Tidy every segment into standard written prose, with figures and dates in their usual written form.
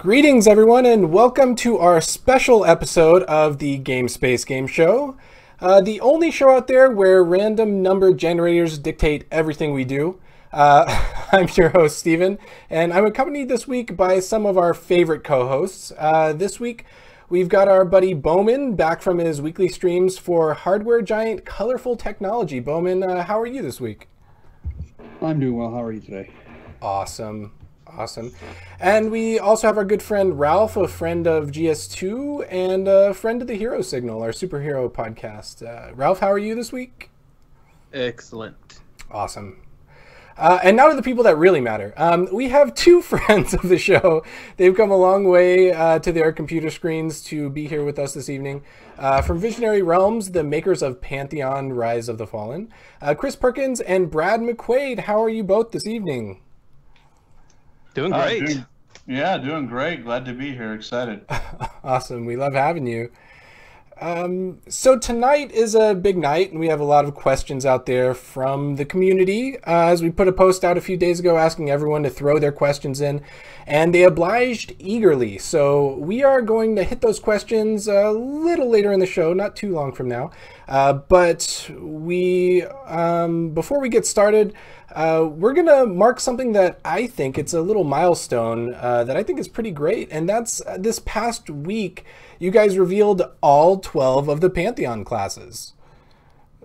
Greetings, everyone, and welcome to our special episode of the Gamespace Game Show, the only show out there where random number generators dictate everything we do. I'm your host, Steven, and I'm accompanied this week by some of our favorite co-hosts. This week, we've got our buddy Bowman back from his weekly streams for hardware giant Colorful Technology. Bowman, how are you this week? I'm doing well. How are you today? Awesome. And we also have our good friend Ralph, a friend of GS2 and a friend of the Hero Signal, our superhero podcast. Ralph, how are you this week? Excellent. Awesome. And now to the people that really matter. We have two friends of the show. They've come a long way to their computer screens to be here with us this evening. From Visionary Realms, the makers of Pantheon, Rise of the Fallen, Chris Perkins and Brad McQuaid. How are you both this evening? Doing great. Doing great. Glad to be here. Excited. Awesome. We love having you. So tonight is a big night, and we have a lot of questions out there from the community. As we put a post out a few days ago asking everyone to throw their questions in, and they obliged eagerly. So we are going to hit those questions a little later in the show, not too long from now. But we, before we get started, we're going to mark something that I think it's a little milestone that I think is pretty great. And that's this past week, you guys revealed all 12 of the Pantheon classes,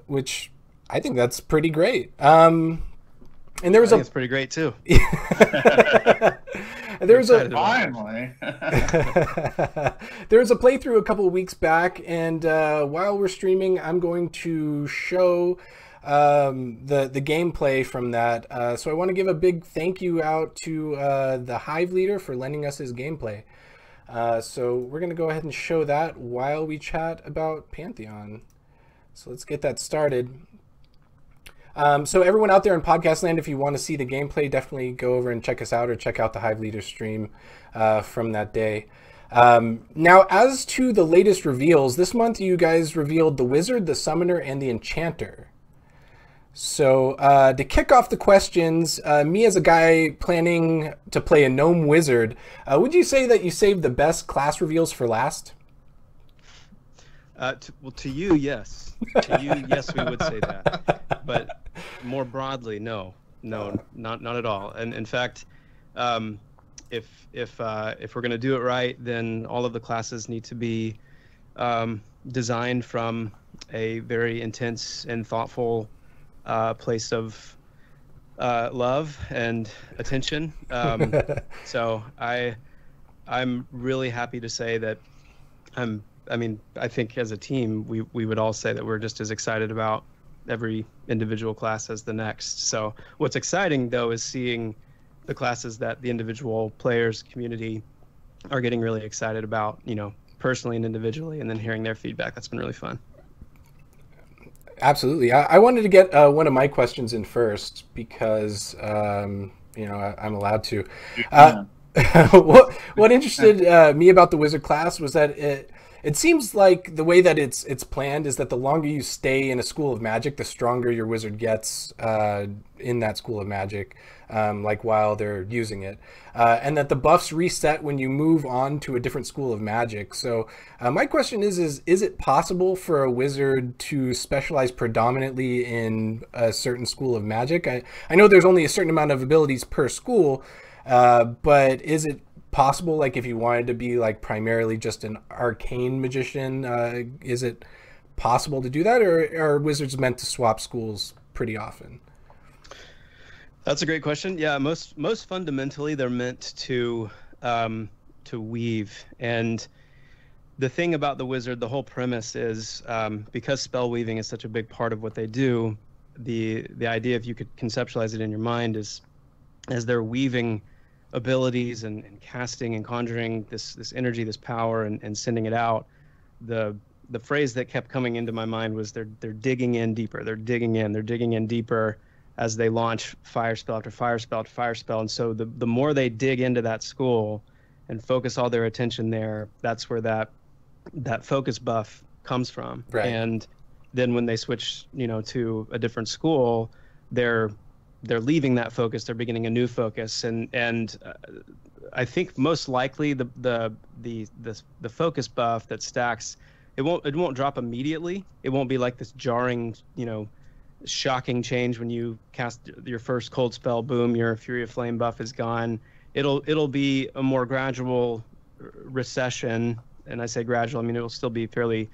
which I think that's pretty great. And there was it's pretty great too. There was finally. There was a playthrough a couple of weeks back, and while we're streaming, I'm going to show the gameplay from that. So I want to give a big thank you out to the Hive leader for lending us his gameplay. So we're going to go ahead and show that while we chat about Pantheon. So let's get that started. So everyone out there in podcast land, if you want to see the gameplay, definitely go over and check us out or check out the Hive leader stream from that day. Now, as to the latest reveals, this month you guys revealed the Wizard, the Summoner, and the Enchanter. So to kick off the questions, me as a guy planning to play a Gnome Wizard, would you say that you saved the best class reveals for last? To you, yes. To you, yes, we would say that. But more broadly, no, not at all. And in fact, if we're going to do it right, then all of the classes need to be designed from a very intense and thoughtful place of love and attention. So I'm really happy to say that I think as a team, we would all say that we're just as excited about every individual class as the next. So what's exciting, though, is seeing the classes that the individual players, community are getting really excited about, personally and individually, and then hearing their feedback. That's been really fun. Absolutely. I wanted to get one of my questions in first because, I'm allowed to. What interested me about the Wizard class was that it seems like the way that it's planned is that the longer you stay in a school of magic, the stronger your wizard gets in that school of magic, like while they're using it. And that the buffs reset when you move on to a different school of magic. So my question is it possible for a wizard to specialize predominantly in a certain school of magic? I know there's only a certain amount of abilities per school, but is it possible, like if you wanted to be like primarily just an arcane magician, is it possible to do that, or are wizards meant to swap schools pretty often? That's a great question. Yeah, most fundamentally they're meant to weave. And the thing about the wizard, the whole premise is because spell weaving is such a big part of what they do, the idea, if you could conceptualize it in your mind, is as they're weaving abilities and casting and conjuring this energy, this power, and sending it out, the phrase that kept coming into my mind was they're digging in deeper. They're digging in deeper as they launch fire spell after fire spell after fire spell. And so the more they dig into that school and focus all their attention there, that's where that focus buff comes from. Right. And then when they switch, to a different school, they're leaving that focus, they're beginning a new focus, and I think most likely the focus buff that stacks, it won't drop immediately. It won't be like this jarring, shocking change when you cast your first cold spell. Boom, your Fury of Flame buff is gone. It'll be a more gradual recession, and I say gradual. I mean, it'll still be fairly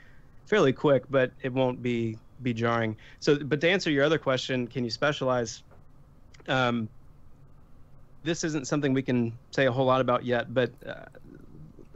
quick, but it won't be jarring. So, but to answer your other question, can you specialize? This isn't something we can say a whole lot about yet, but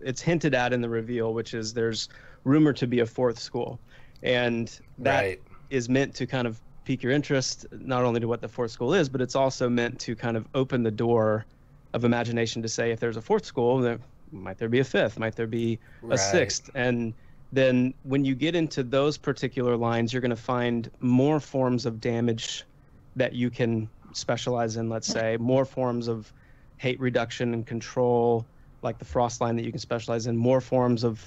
it's hinted at in the reveal, which is there's rumored to be a fourth school, and that is meant to kind of pique your interest, not only to what the fourth school is, but it's also meant to kind of open the door of imagination to say, if there's a fourth school, might there be a fifth, might there be a sixth, and then when you get into those particular lines, you're going to find more forms of damage that you can specialize in. Let's say more forms of hate reduction and control, like the frost line that you can specialize in, more forms of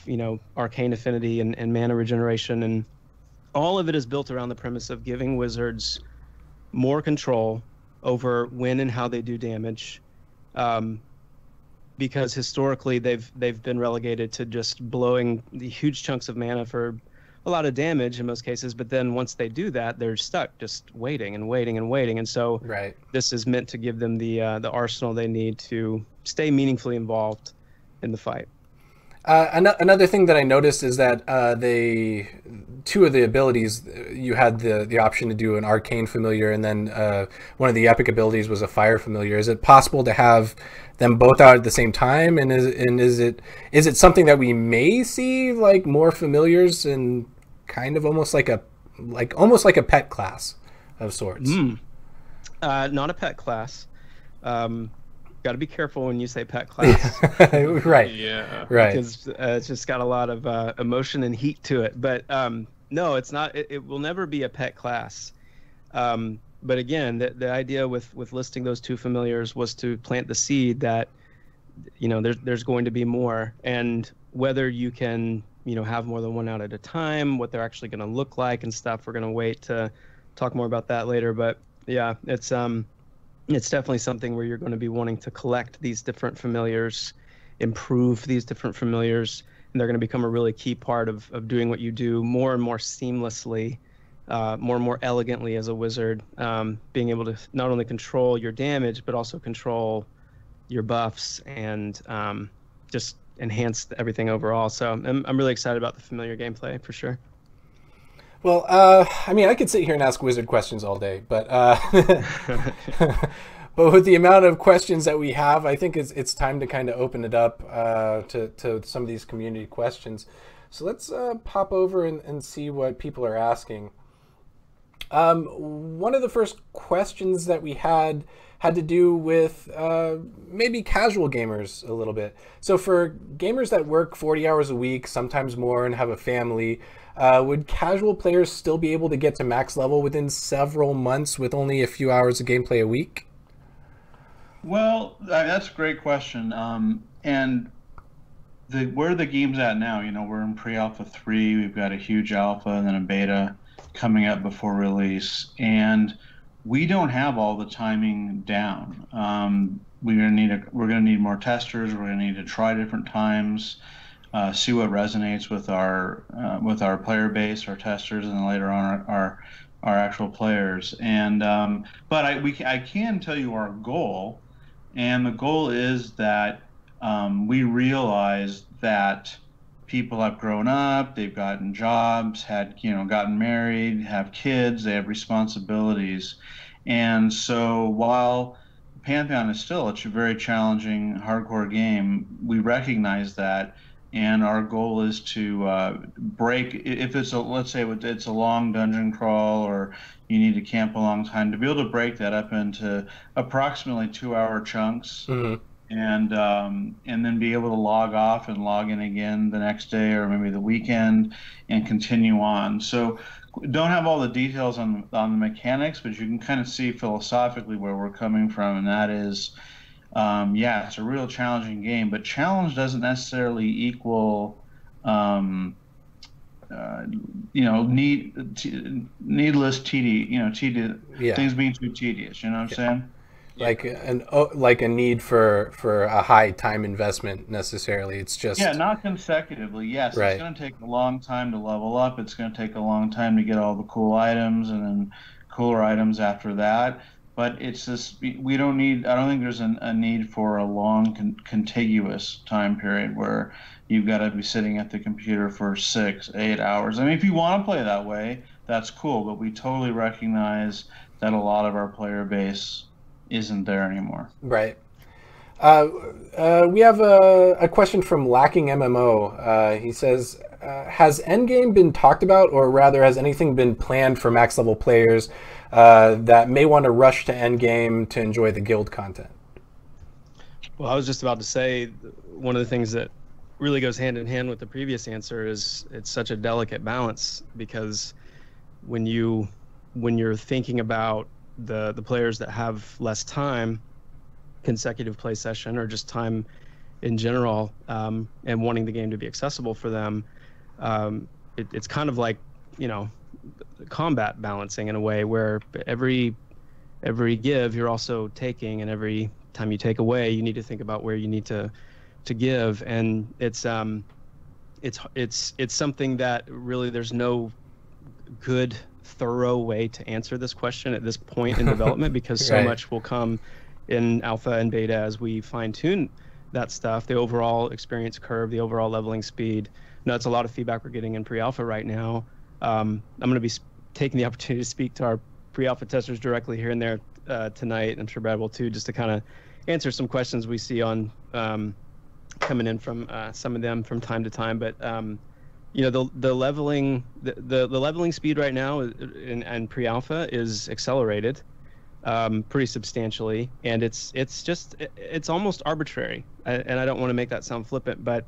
arcane affinity and mana regeneration, and all of it is built around the premise of giving wizards more control over when and how they do damage, because historically they've been relegated to just blowing the huge chunks of mana for a lot of damage in most cases, but then once they do that, they're stuck just waiting and waiting and waiting. And so this is meant to give them the arsenal they need to stay meaningfully involved in the fight. Another thing that I noticed is that two of the abilities, you had the option to do an arcane familiar, and then one of the epic abilities was a fire familiar. Is it possible to have them both out at the same time? And is it something that we may see, like more familiars and kind of almost like a pet class of sorts? Not a pet class. Got to be careful when you say pet class. Right. Yeah. Right. Because it's just got a lot of emotion and heat to it. But no, it's not. It will never be a pet class. But again, the idea with listing those two familiars was to plant the seed that, there's going to be more, and whether you can, have more than one out at a time, what they're actually going to look like and stuff. We're going to wait to talk more about that later. But yeah, it's definitely something where you're going to be wanting to collect these different familiars, improve these different familiars, and they're going to become a really key part of doing what you do more and more seamlessly, more and more elegantly as a wizard, being able to not only control your damage, but also control your buffs and just enhance everything overall. So I'm really excited about the familiar gameplay for sure. Well, I mean, I could sit here and ask wizard questions all day, but but with the amount of questions that we have, I think it's time to kind of open it up to some of these community questions. So let's pop over and see what people are asking. One of the first questions that we had to do with maybe casual gamers a little bit. So for gamers that work 40 hours a week, sometimes more, and have a family, would casual players still be able to get to max level within several months with only a few hours of gameplay a week? Well, that's a great question. And where the game's at now, we're in pre-alpha 3, we've got a huge alpha and then a beta coming up before release, and we don't have all the timing down. We're gonna need more testers. We're gonna need to try different times, see what resonates with our player base, our testers, and then later on our actual players. And but I can tell you our goal, and the goal is that we realize that people have grown up, they've gotten jobs, gotten married, have kids, they have responsibilities. And so while Pantheon is still a very challenging hardcore game, we recognize that, and our goal is to break, if it's let's say it's a long dungeon crawl or you need to camp a long time, to be able to break that up into approximately 2-hour chunks. Mm-hmm. And then be able to log off and log in again the next day or maybe the weekend and continue on. So don't have all the details on the mechanics, but you can kind of see philosophically where we're coming from, and that is, yeah, it's a real challenging game, but challenge doesn't necessarily equal needless tedious, things being too tedious. You know what I'm saying? like a need for a high time investment necessarily. It's just not consecutively. Yes, right. It's going to take a long time to level up. It's going to take a long time to get all the cool items and then cooler items after that. But it's just we don't need. I don't think there's a need for a long contiguous time period where you've got to be sitting at the computer for 6-8 hours. I mean, if you want to play that way, that's cool. But we totally recognize that a lot of our player base isn't there anymore. Right. We have a question from Lacking MMO. He says, has Endgame been talked about, or rather has anything been planned for max level players that may want to rush to Endgame to enjoy the guild content? Well, I was just about to say, one of the things that really goes hand in hand with the previous answer is it's such a delicate balance, because when you're thinking about the players that have less time, consecutive play session, or just time in general, and wanting the game to be accessible for them, it's kind of like, combat balancing in a way, where every give you're also taking, and every time you take away you need to think about where you need to give. And it's something that really there's no good thorough way to answer this question at this point in development, because so right. much will come in alpha and beta as we fine-tune that stuff, the overall experience curve, the overall leveling speed. That's a lot of feedback we're getting in pre-alpha right now. I'm going to be taking the opportunity to speak to our pre-alpha testers directly here and there tonight. I'm sure Brad will too, just to kind of answer some questions we see on coming in from some of them from time to time. But the leveling speed right now in pre-alpha is accelerated pretty substantially, and it's almost arbitrary. And I don't want to make that sound flippant, but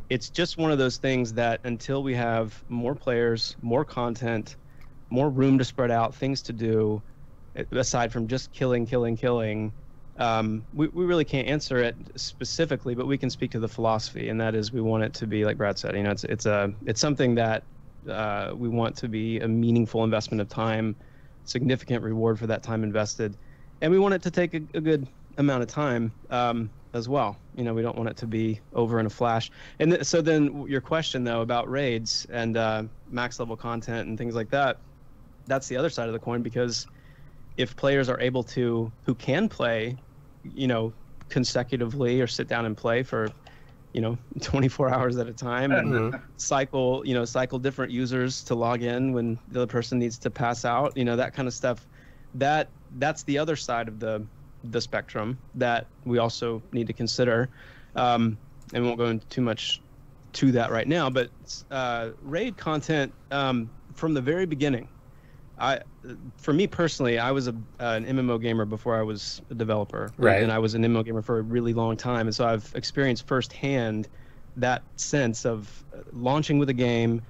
it's just one of those things that until we have more players, more content, more room to spread out, things to do, aside from just killing, we really can't answer it specifically, but we can speak to the philosophy, and that is we want it to be, like Brad said, it's something that we want to be a meaningful investment of time, significant reward for that time invested, and we want it to take a good amount of time as well. We don't want it to be over in a flash. And so then your question though about raids and max level content and things like that, that's the other side of the coin, because if players are able to, who can play, consecutively, or sit down and play for 24 hours at a time, and cycle different users to log in when the other person needs to pass out, that kind of stuff, that's the other side of the spectrum that we also need to consider. And we won't go into too much to that right now, but raid content, from the very beginning, for me personally, I was an MMO gamer before I was a developer, right? And I was an MMO gamer for a really long time, and so I've experienced firsthand that sense of launching with a game,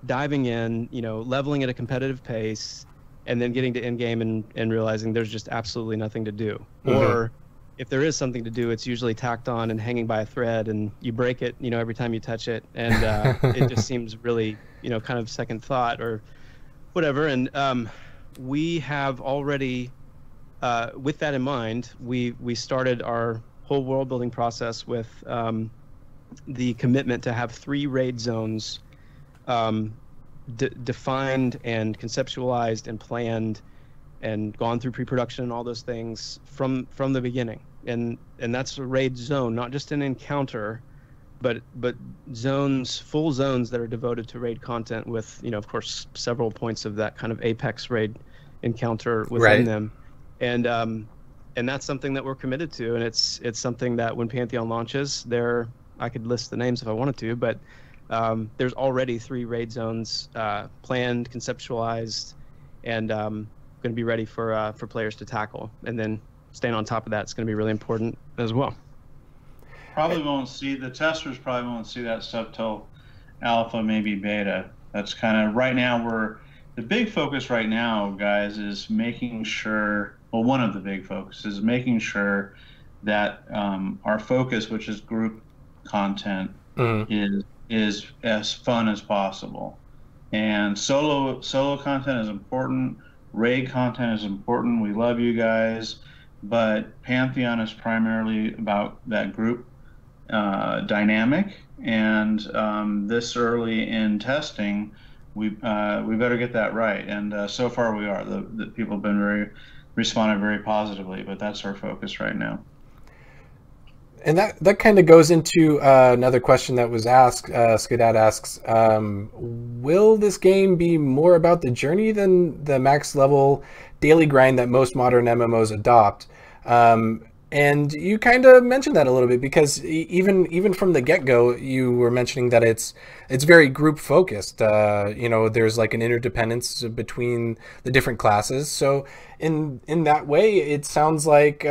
diving in, leveling at a competitive pace, and then getting to Endgame and realizing there's just absolutely nothing to do. Or if there is something to do, it's usually tacked on and hanging by a thread, and you break it, every time you touch it, and it just seems really, kind of second thought or whatever. And we have already, with that in mind, we started our whole world building process with the commitment to have 3 raid zones defined and conceptualized and planned and gone through pre-production and all those things from the beginning. And that's a raid zone, not just an encounter, but zones, full zones that are devoted to raid content with, of course, several points of that kind of apex raid encounter within them. And that's something that we're committed to, and it's something that when Pantheon launches, I could list the names if I wanted to, but there's already 3 raid zones planned, conceptualized, and going to be ready for players to tackle. And then staying on top of that is going to be really important as well. The testers probably won't see that stuff till alpha, maybe beta. That's kind of right now the big focus right now, guys, is making sure, well, one of the big focuses is making sure that our focus, which is group content, is as fun as possible. And solo content is important. Raid content is important. We love you guys, but Pantheon is primarily about that group dynamic. And this early in testing, we better get that right. And so far we are. The people have been responded very positively, but that's our focus right now. And that kind of goes into another question that was asked. Skadat asks, will this game be more about the journey than the max level daily grind that most modern MMOs adopt? And you kind of mentioned that a little bit, because even from the get-go, you were mentioning that it's very group focused. There's like an interdependence between the different classes. So in that way, it sounds like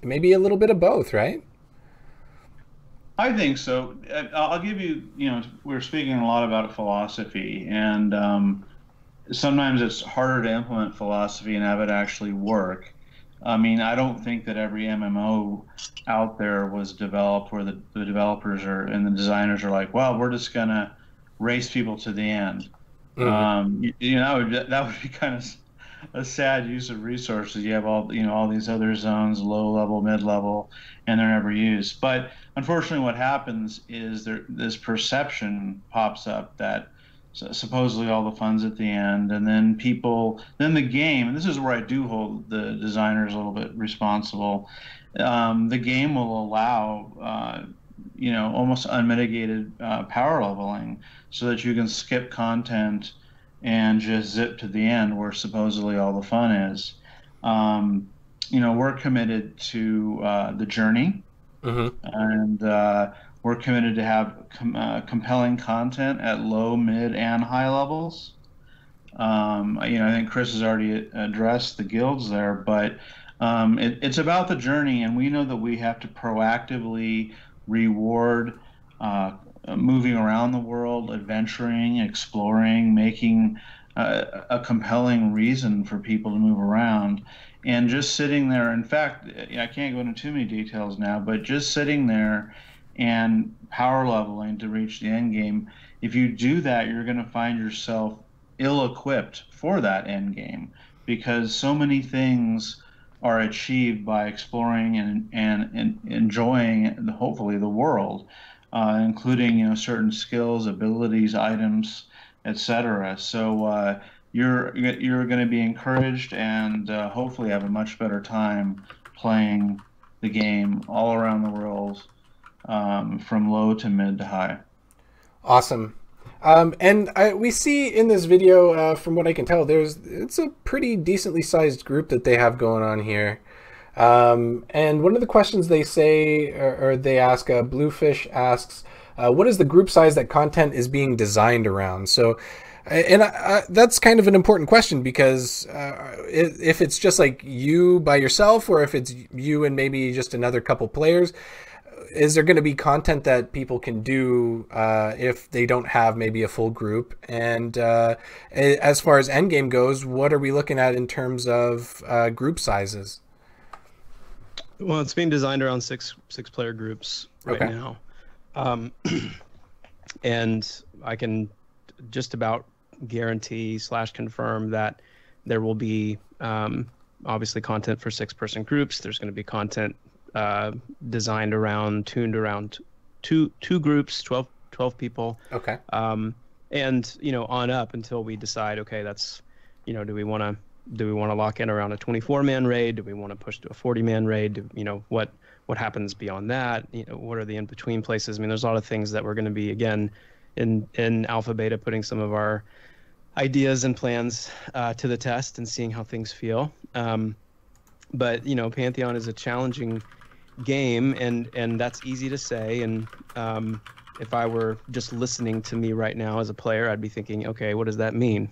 maybe a little bit of both, right? I think so. I'll give you, we're speaking a lot about philosophy, and sometimes it's harder to implement philosophy and have it actually work. I mean, I don't think that every MMO out there was developed where the developers and the designers are like, well, we're just going to race people to the end. Mm-hmm. That would be kind of a sad use of resources. You have all these other zones, low level, mid level, and they're never used. But unfortunately, what happens is this perception pops up that supposedly all the fun's at the end, and then the game, and this is where I do hold the designers a little bit responsible. The game will allow almost unmitigated power leveling, so that you can skip content and just zip to the end where supposedly all the fun is. We're committed to the journey, mm-hmm. and we're committed to have compelling content at low, mid, and high levels. I think Chris has already addressed the guilds there, but it's about the journey, and we know that we have to proactively reward moving around the world, adventuring, exploring, making a compelling reason for people to move around. And just sitting there, in fact, I can't go into too many details now, but just sitting there and power leveling to reach the end game, if you do that, you're going to find yourself ill-equipped for that end game, because so many things are achieved by exploring and enjoying, hopefully, the world, including certain skills, abilities, items, etc. So you're going to be encouraged and hopefully have a much better time playing the game all around the world, from low to mid to high. Awesome. And we see in this video, from what I can tell, it's a pretty decently sized group that they have going on here. And one of the questions they say, or they ask, Bluefish asks, what is the group size that content is being designed around? So, and that's kind of an important question, because if it's just like you by yourself, or if it's you and maybe just another couple players, is there going to be content that people can do if they don't have maybe a full group? And as far as Endgame goes, what are we looking at in terms of group sizes? Well, it's being designed around six player groups right now. And I can just about guarantee / confirm that there will be obviously content for 6-person groups. There's going to be content designed around, tuned around two groups, 12 people. Okay. And on up until we decide, okay, that's, do we want to lock in around a 24-man raid? Do we want to push to a 40-man raid? What happens beyond that? What are the in-between places? I mean, there's a lot of things that we're going to be, again, in alpha beta, putting some of our ideas and plans to the test and seeing how things feel. But Pantheon is a challenging game, and that's easy to say. And if I were just listening to me right now as a player, I'd be thinking, okay, what does that mean?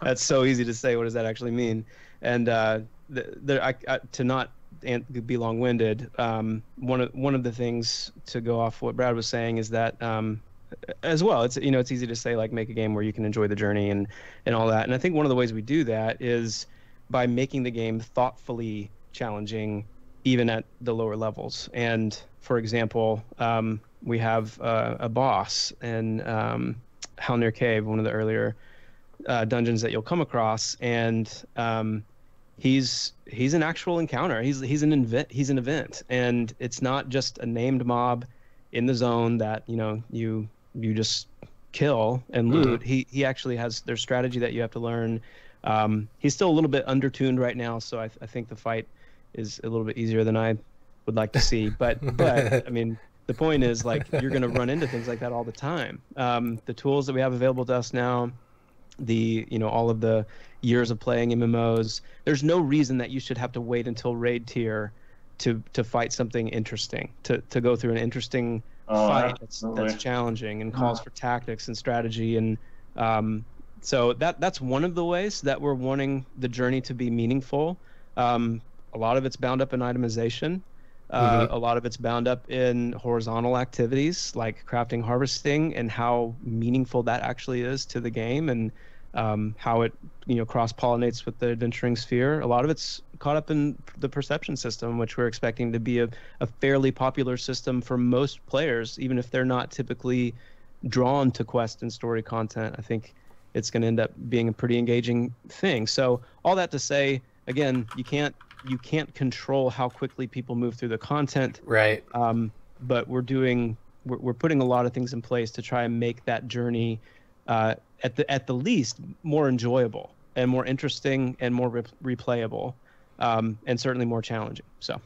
That's so easy to say. What does that actually mean? And to not be long-winded, one of the things, to go off what Brad was saying, is that as well, it's easy to say, like, make a game where you can enjoy the journey and all that. And I think one of the ways we do that is by making the game thoughtfully challenging, even at the lower levels. And for example, we have a boss in Halnir Cave, one of the earlier dungeons that you'll come across, and he's an actual encounter. He's an event, and it's not just a named mob in the zone that you just kill and loot. He actually has their strategy that you have to learn. He's still a little bit undertuned right now, so I think the fight is a little bit easier than I would like to see. But I mean, the point is, like, you're going to run into things like that all the time. The tools that we have available to us now, all of the years of playing MMOs, there's no reason that you should have to wait until raid tier to fight something interesting, to go through an interesting fight that's challenging and calls for tactics and strategy. And so that's one of the ways that we're wanting the journey to be meaningful. A lot of it's bound up in itemization. A lot of it's bound up in horizontal activities like crafting, harvesting, and how meaningful that actually is to the game, and how it cross-pollinates with the adventuring sphere. A lot of it's caught up in the perception system, which we're expecting to be a fairly popular system for most players, even if they're not typically drawn to quest and story content. I think it's going to end up being a pretty engaging thing. So all that to say, again, you can't control how quickly people move through the content, right? But we're putting a lot of things in place to try and make that journey at the least more enjoyable and more interesting and more replayable, and certainly more challenging. So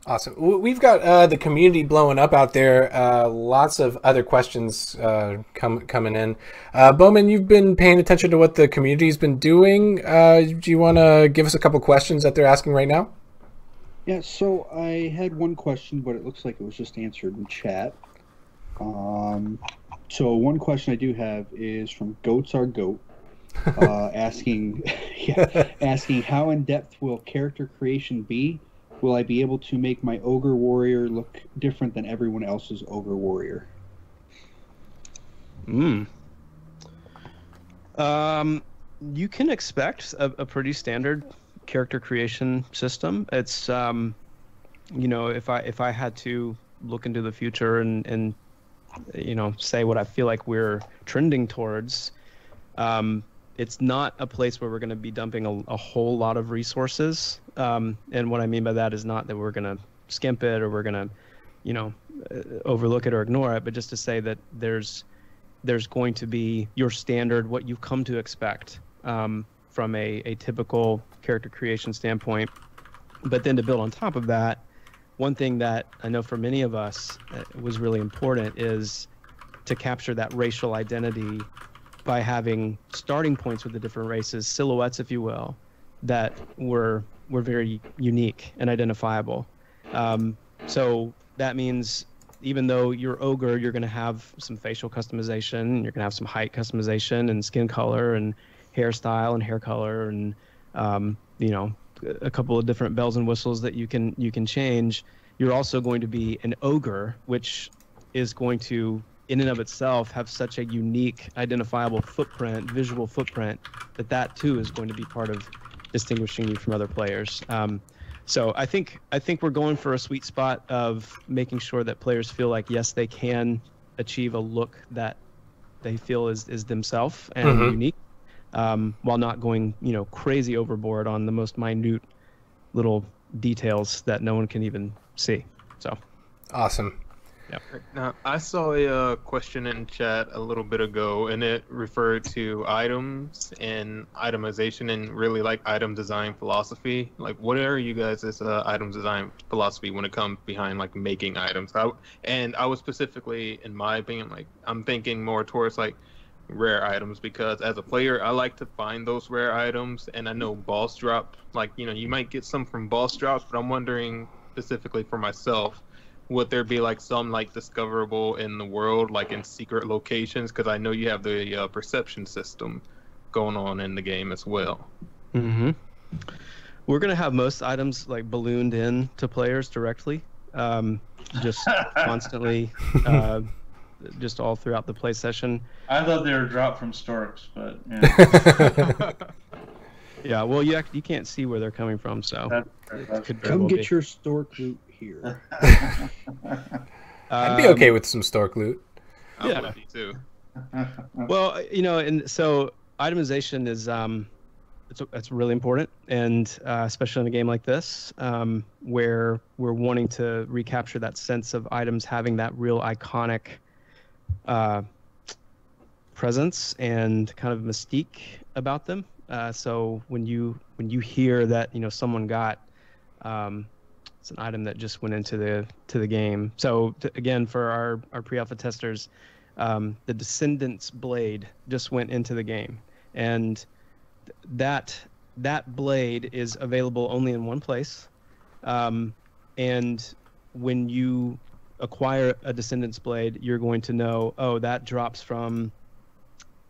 awesome. We've got the community blowing up out there. Lots of other questions coming in. Bowman, you've been paying attention to what the community's been doing. Do you want to give us a couple questions that they're asking right now? Yeah, so I had one question, but it looks like it was just answered in chat. So one question I do have is from Goats Are Goat, asking how in depth will character creation be? Will I be able to make my ogre warrior look different than everyone else's ogre warrior? You can expect a pretty standard character creation system. It's if I had to look into the future and say what I feel like we're trending towards, it's not a place where we're going to be dumping a whole lot of resources. And what I mean by that is not that we're going to skimp it or we're going to, overlook it or ignore it, but just to say that there's going to be your standard, what you've come to expect from a typical character creation standpoint. But then to build on top of that, one thing that I know for many of us was really important is to capture that racial identity by having starting points with the different races, silhouettes, if you will, that were very unique and identifiable. So that means even though you're ogre, you're going to have some facial customization, you're going to have some height customization and skin color and hairstyle and hair color and a couple of different bells and whistles that you can change. You're also going to be an ogre, which is going to, in and of itself, have such a unique, identifiable footprint, visual footprint, that too is going to be part of distinguishing you from other players. So I think we're going for a sweet spot of making sure that players feel like, yes, they can achieve a look that they feel is themselves and unique, while not going crazy overboard on the most minute little details that no one can even see. So awesome. Yeah. Now, I saw a question in chat a little bit ago, and it referred to items and itemization and really like item design philosophy. Like, what are you guys' item design philosophy when it comes behind like making items? I was specifically, in my opinion, like I'm thinking more towards like rare items, because as a player I like to find those rare items, and I know boss drop, like you might get some from boss drops, but I'm wondering specifically for myself, would there be like some like discoverable in the world, like in secret locations? Because I know you have the perception system going on in the game as well. We're gonna have most items like ballooned in to players directly, just constantly, just all throughout the play session. I thought they were dropped from storks, but yeah. Yeah, well, you can't see where they're coming from, so come get your stork loot here. I'd be okay with some stork loot. I would be too. Well, and so itemization is It's really important, and especially in a game like this, where we're wanting to recapture that sense of items having that real iconic presence and kind of mystique about them. So when you hear that someone got it's an item that just went into the game. So again, for our pre-alpha testers, the Descendants blade just went into the game, and that blade is available only in one place. And when you acquire a Descendants blade, you're going to know, oh, that drops from,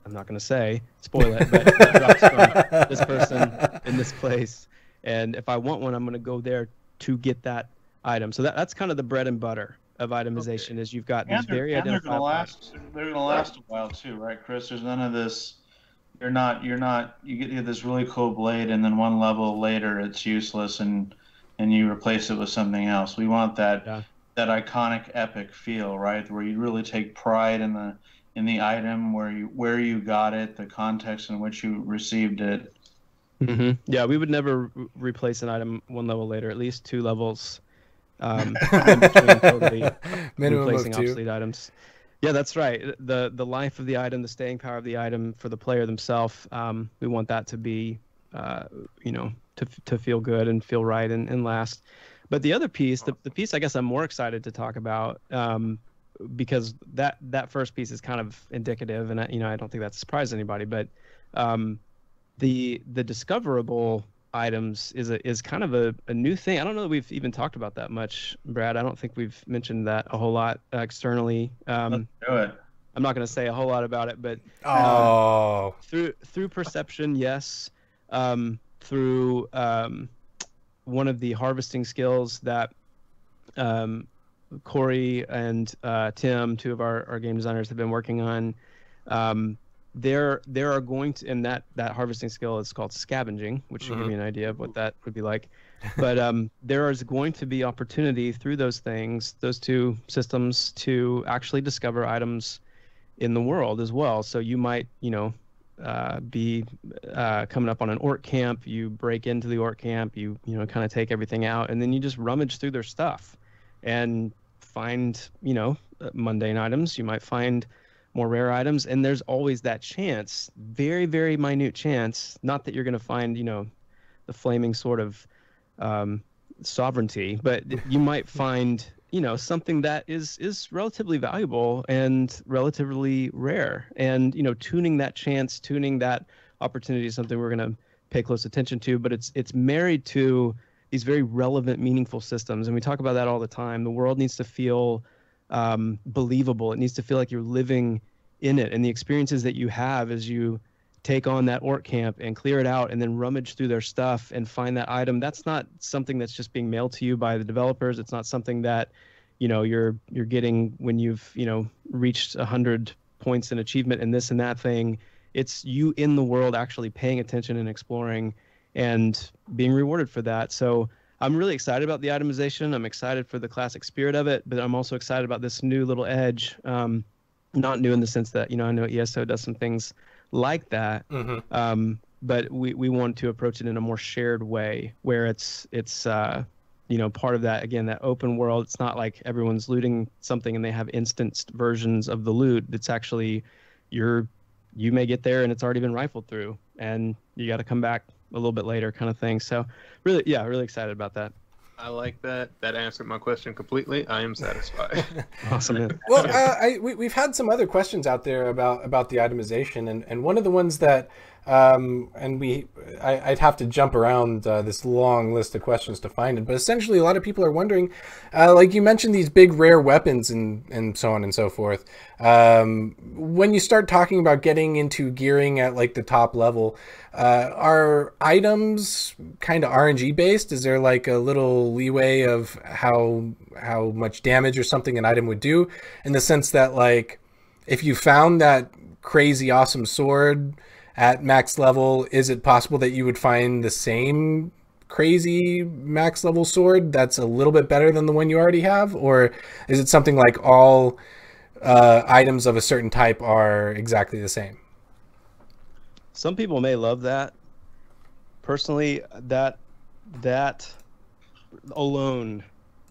I'm not going to say, spoil it, but that drops from this person in this place. And if I want one, I'm going to go there to get that item. So that's kind of the bread and butter of itemization. Is you've got these very identifiable items. They're going to last a while too, right, Chris? There's none of this. You get this really cool blade, and then one level later it's useless, and you replace it with something else. We want that iconic epic feel, right? Where you really take pride in the item, where you got it, the context in which you received it. Mm-hmm. Yeah, we would never replace an item one level later, at least 2 levels in between totally replacing obsolete items. Yeah, that's right. The life of the item, the staying power of the item for the player themselves, we want that to be, to feel good and feel right and last. But the other piece, the piece I guess I'm more excited to talk about, because that first piece is kind of indicative, and I don't think that surprised anybody, but the discoverable items is kind of a new thing. I don't know that we've even talked about that much, Brad. I don't think we've mentioned that a whole lot externally. Let's do it. I'm not going to say a whole lot about it, but through perception, yes. Through one of the harvesting skills that Corey and Tim, 2 of our game designers, have been working on. There are going to, and that harvesting skill is called scavenging, which should give me an idea of what that would be like. But there is going to be opportunity through those 2 systems, to actually discover items in the world as well. So you might, be coming up on an orc camp. You break into the orc camp. You kind of take everything out, and then you just rummage through their stuff and find mundane items. You might find more rare items, and there's always that chance, very, very minute chance, not that you're going to find, the flaming sort of sovereignty, but you might find, something that is relatively valuable and relatively rare. And, tuning that chance, tuning that opportunity is something we're going to pay close attention to, but it's married to these very relevant, meaningful systems. And we talk about that all the time. The world needs to feel believable. It needs to feel like you're living in it, and the experiences that you have as you take on that orc camp and clear it out and then rummage through their stuff and find that item. That's not something that's just being mailed to you by the developers. It's not something that you're getting when you've reached 100 points in achievement and this and that thing. It's you in the world actually paying attention and exploring and being rewarded for that. So I'm really excited about the itemization. I'm excited for the classic spirit of it, but I'm also excited about this new little edge. Not new in the sense that, I know ESO does some things like that, but we want to approach it in a more shared way, where it's part of that, again, that open world. It's not like everyone's looting something and they have instanced versions of the loot. It's actually, you may get there and it's already been rifled through, and you got to come back a little bit later, kind of thing. So really excited about that. I like that. That answered my question completely. I am satisfied. Awesome, man. Well, we've had some other questions out there about the itemization, and one of the ones that I'd have to jump around this long list of questions to find it, but essentially a lot of people are wondering, like you mentioned, these big rare weapons and so on and so forth. When you start talking about getting into gearing at like the top level, are items kind of RNG based? Is there like a little leeway of how much damage or something an item would do, in the sense that, like, if you found that crazy awesome sword at max level, is it possible that you would find the same crazy max level sword that's a little bit better than the one you already have? Or is it something like all items of a certain type are exactly the same? Some people may love that. personally, that alone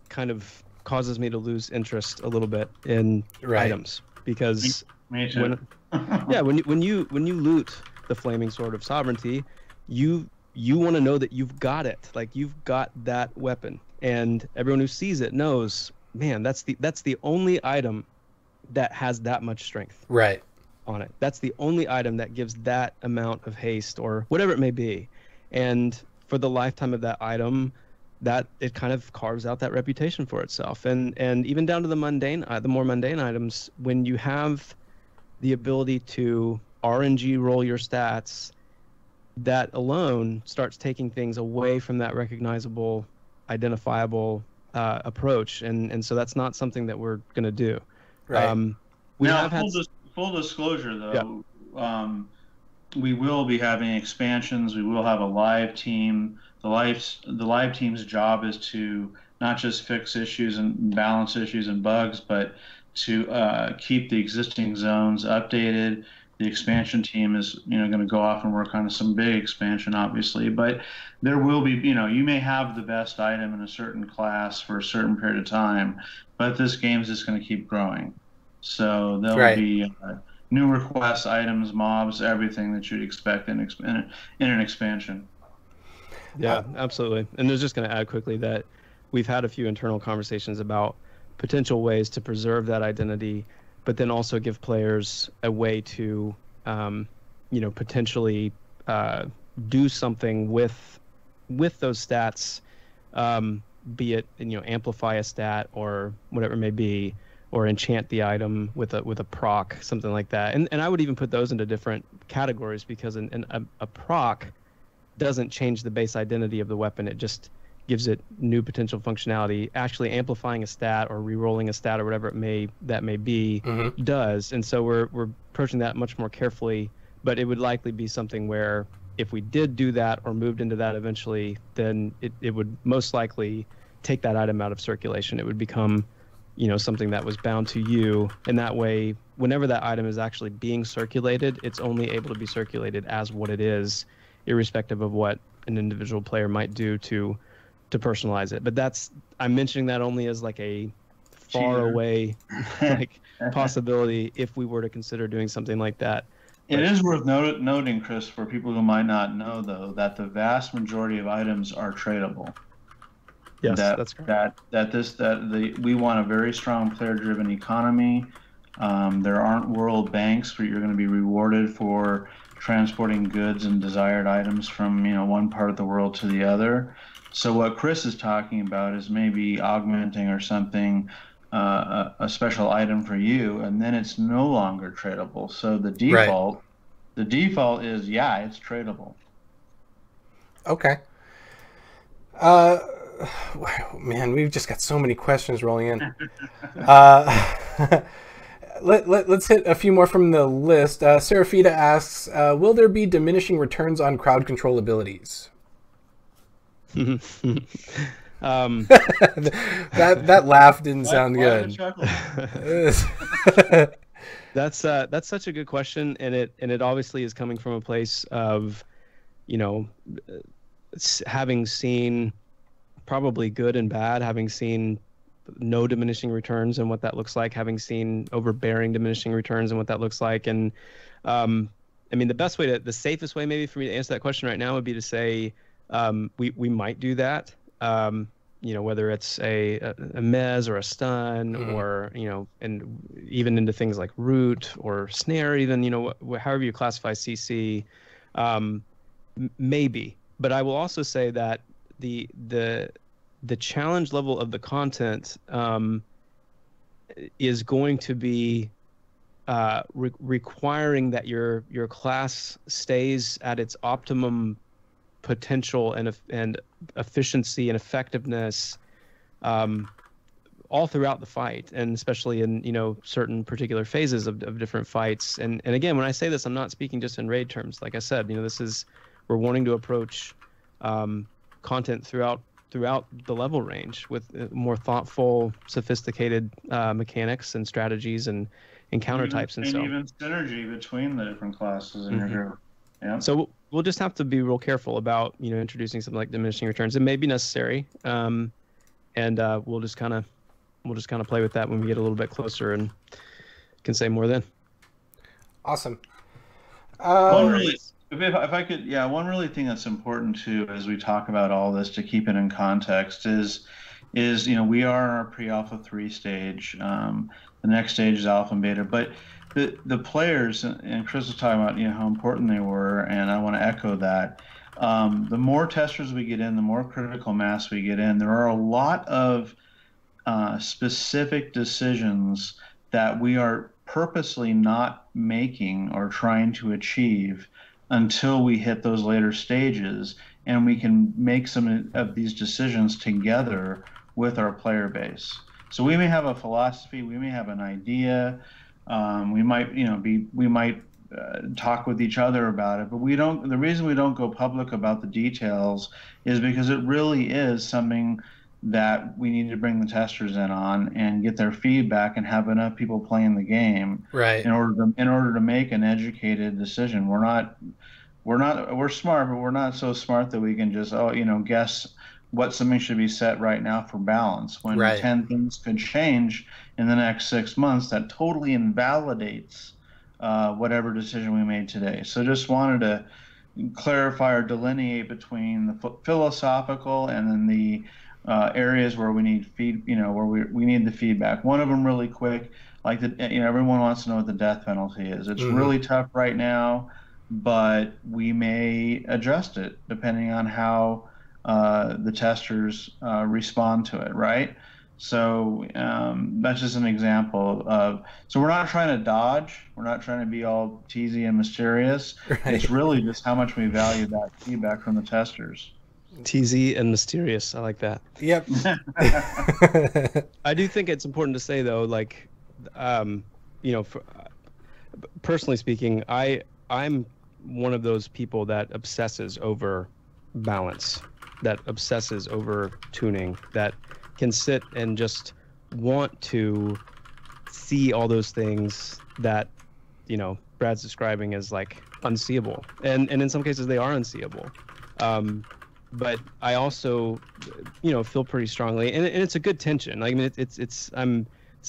kind of causes me to lose interest a little bit in items, because Me too. when you loot the Flaming Sword of Sovereignty, you want to know that you've got it, like you've got that weapon, and everyone who sees it knows, man, that's the only item that has that much strength on it. That's the only item that gives that amount of haste or whatever it may be. And for the lifetime of that item, that it kind of carves out that reputation for itself. And even down to the more mundane items, when you have the ability to RNG roll your stats, that alone starts taking things away from that recognizable, identifiable approach. And so that's not something that we're going to do. Full disclosure, though, we will be having expansions. We will have a live team. The live team's job is to not just fix issues and balance issues and bugs, but to keep the existing zones updated. The expansion team is, going to go off and work on some big expansion, obviously, but there will be, you may have the best item in a certain class for a certain period of time, but this game is just going to keep growing. So there'll be new requests, items, mobs, everything that you'd expect in an expansion. Yeah, absolutely. And I was just going to add quickly that we've had a few internal conversations about potential ways to preserve that identity, but then also give players a way to, potentially do something with those stats, be it, amplify a stat or whatever it may be, or enchant the item with a proc, something like that. And I would even put those into different categories, because a proc doesn't change the base identity of the weapon. It just gives it new potential functionality. Actually amplifying a stat or re-rolling a stat or whatever it may be does. And so we're approaching that much more carefully, but it would likely be something where if we did do that or moved into that eventually, then it would most likely take that item out of circulation. It would become something that was bound to you, and that way whenever that item is actually being circulated, it's only able to be circulated as what it is, irrespective of what an individual player might do to personalize it. But I'm mentioning that only as like a far away possibility if we were to consider doing something like that. It is worth noting, Chris, for people who might not know, though, that the vast majority of items are tradable. Yes, that's correct. We want a very strong player-driven economy. There aren't world banks where you're going to be rewarded for transporting goods and desired items from one part of the world to the other. So what Chris is talking about is maybe augmenting or something, a special item for you, and then it's no longer tradable. So the default is it's tradable. Okay. Man, we've just got so many questions rolling in. Let's hit a few more from the list. Serafita asks, will there be diminishing returns on crowd control abilities? That laugh didn't sound good. That's such a good question, and it obviously is coming from a place of, having seen probably good and bad, having seen no diminishing returns and what that looks like, having seen overbearing diminishing returns and what that looks like. And the safest way maybe for me to answer that question right now would be to say we might do that, whether it's a mez or a stun, or and even into things like root or snare, even however you classify CC, maybe. But I will also say that the challenge level of the content is going to be requiring that your class stays at its optimum potential and efficiency and effectiveness all throughout the fight, and especially in certain particular phases of different fights. And again, when I say this, I'm not speaking just in raid terms. Like I said, we're wanting to approach content throughout the level range with more thoughtful, sophisticated mechanics and strategies and counter types, and so even synergy between the different classes in your group. Yeah. So we'll just have to be real careful about introducing something like diminishing returns. It may be necessary, and we'll just kind of play with that when we get a little bit closer and can say more then. Awesome. One really, if I could, one really thing that's important too, as we talk about all this, to keep it in context, is we are in our pre-alpha 3 stage. The next stage is alpha and beta, but the players, and Chris was talking about how important they were, and I want to echo that. The more testers we get in, the more critical mass we get in. There are a lot of specific decisions that we are purposely not making or trying to achieve until we hit those later stages, and we can make some of these decisions together with our player base. So we may have a philosophy, we may have an idea, we might talk with each other about it, but we don't. The reason we don't go public about the details is because it really is something that we need to bring the testers in on and get their feedback and have enough people playing the game, right, in order to make an educated decision. We're smart, but we're not so smart that we can just guess what something should be set right now for balance, when 10 things could change in the next 6 months. That totally invalidates whatever decision we made today. So just wanted to clarify or delineate between the philosophical and then the areas where we need where we need the feedback. One of them really quick, like everyone wants to know what the death penalty is. It's really tough right now, but we may adjust it depending on how the testers respond to it, right? So that's just an example of. So we're not trying to dodge. We're not trying to be all teasy and mysterious. Right. It's really just how much we value that feedback from the testers. Teasy and mysterious. I like that. Yep. I do think it's important to say though, like, personally speaking, I'm one of those people that obsesses over balance, that obsesses over tuning, that can sit and just want to see all those things that Brad's describing as like unseeable, and in some cases they are unseeable. But I also feel pretty strongly, and it's a good tension. I mean, this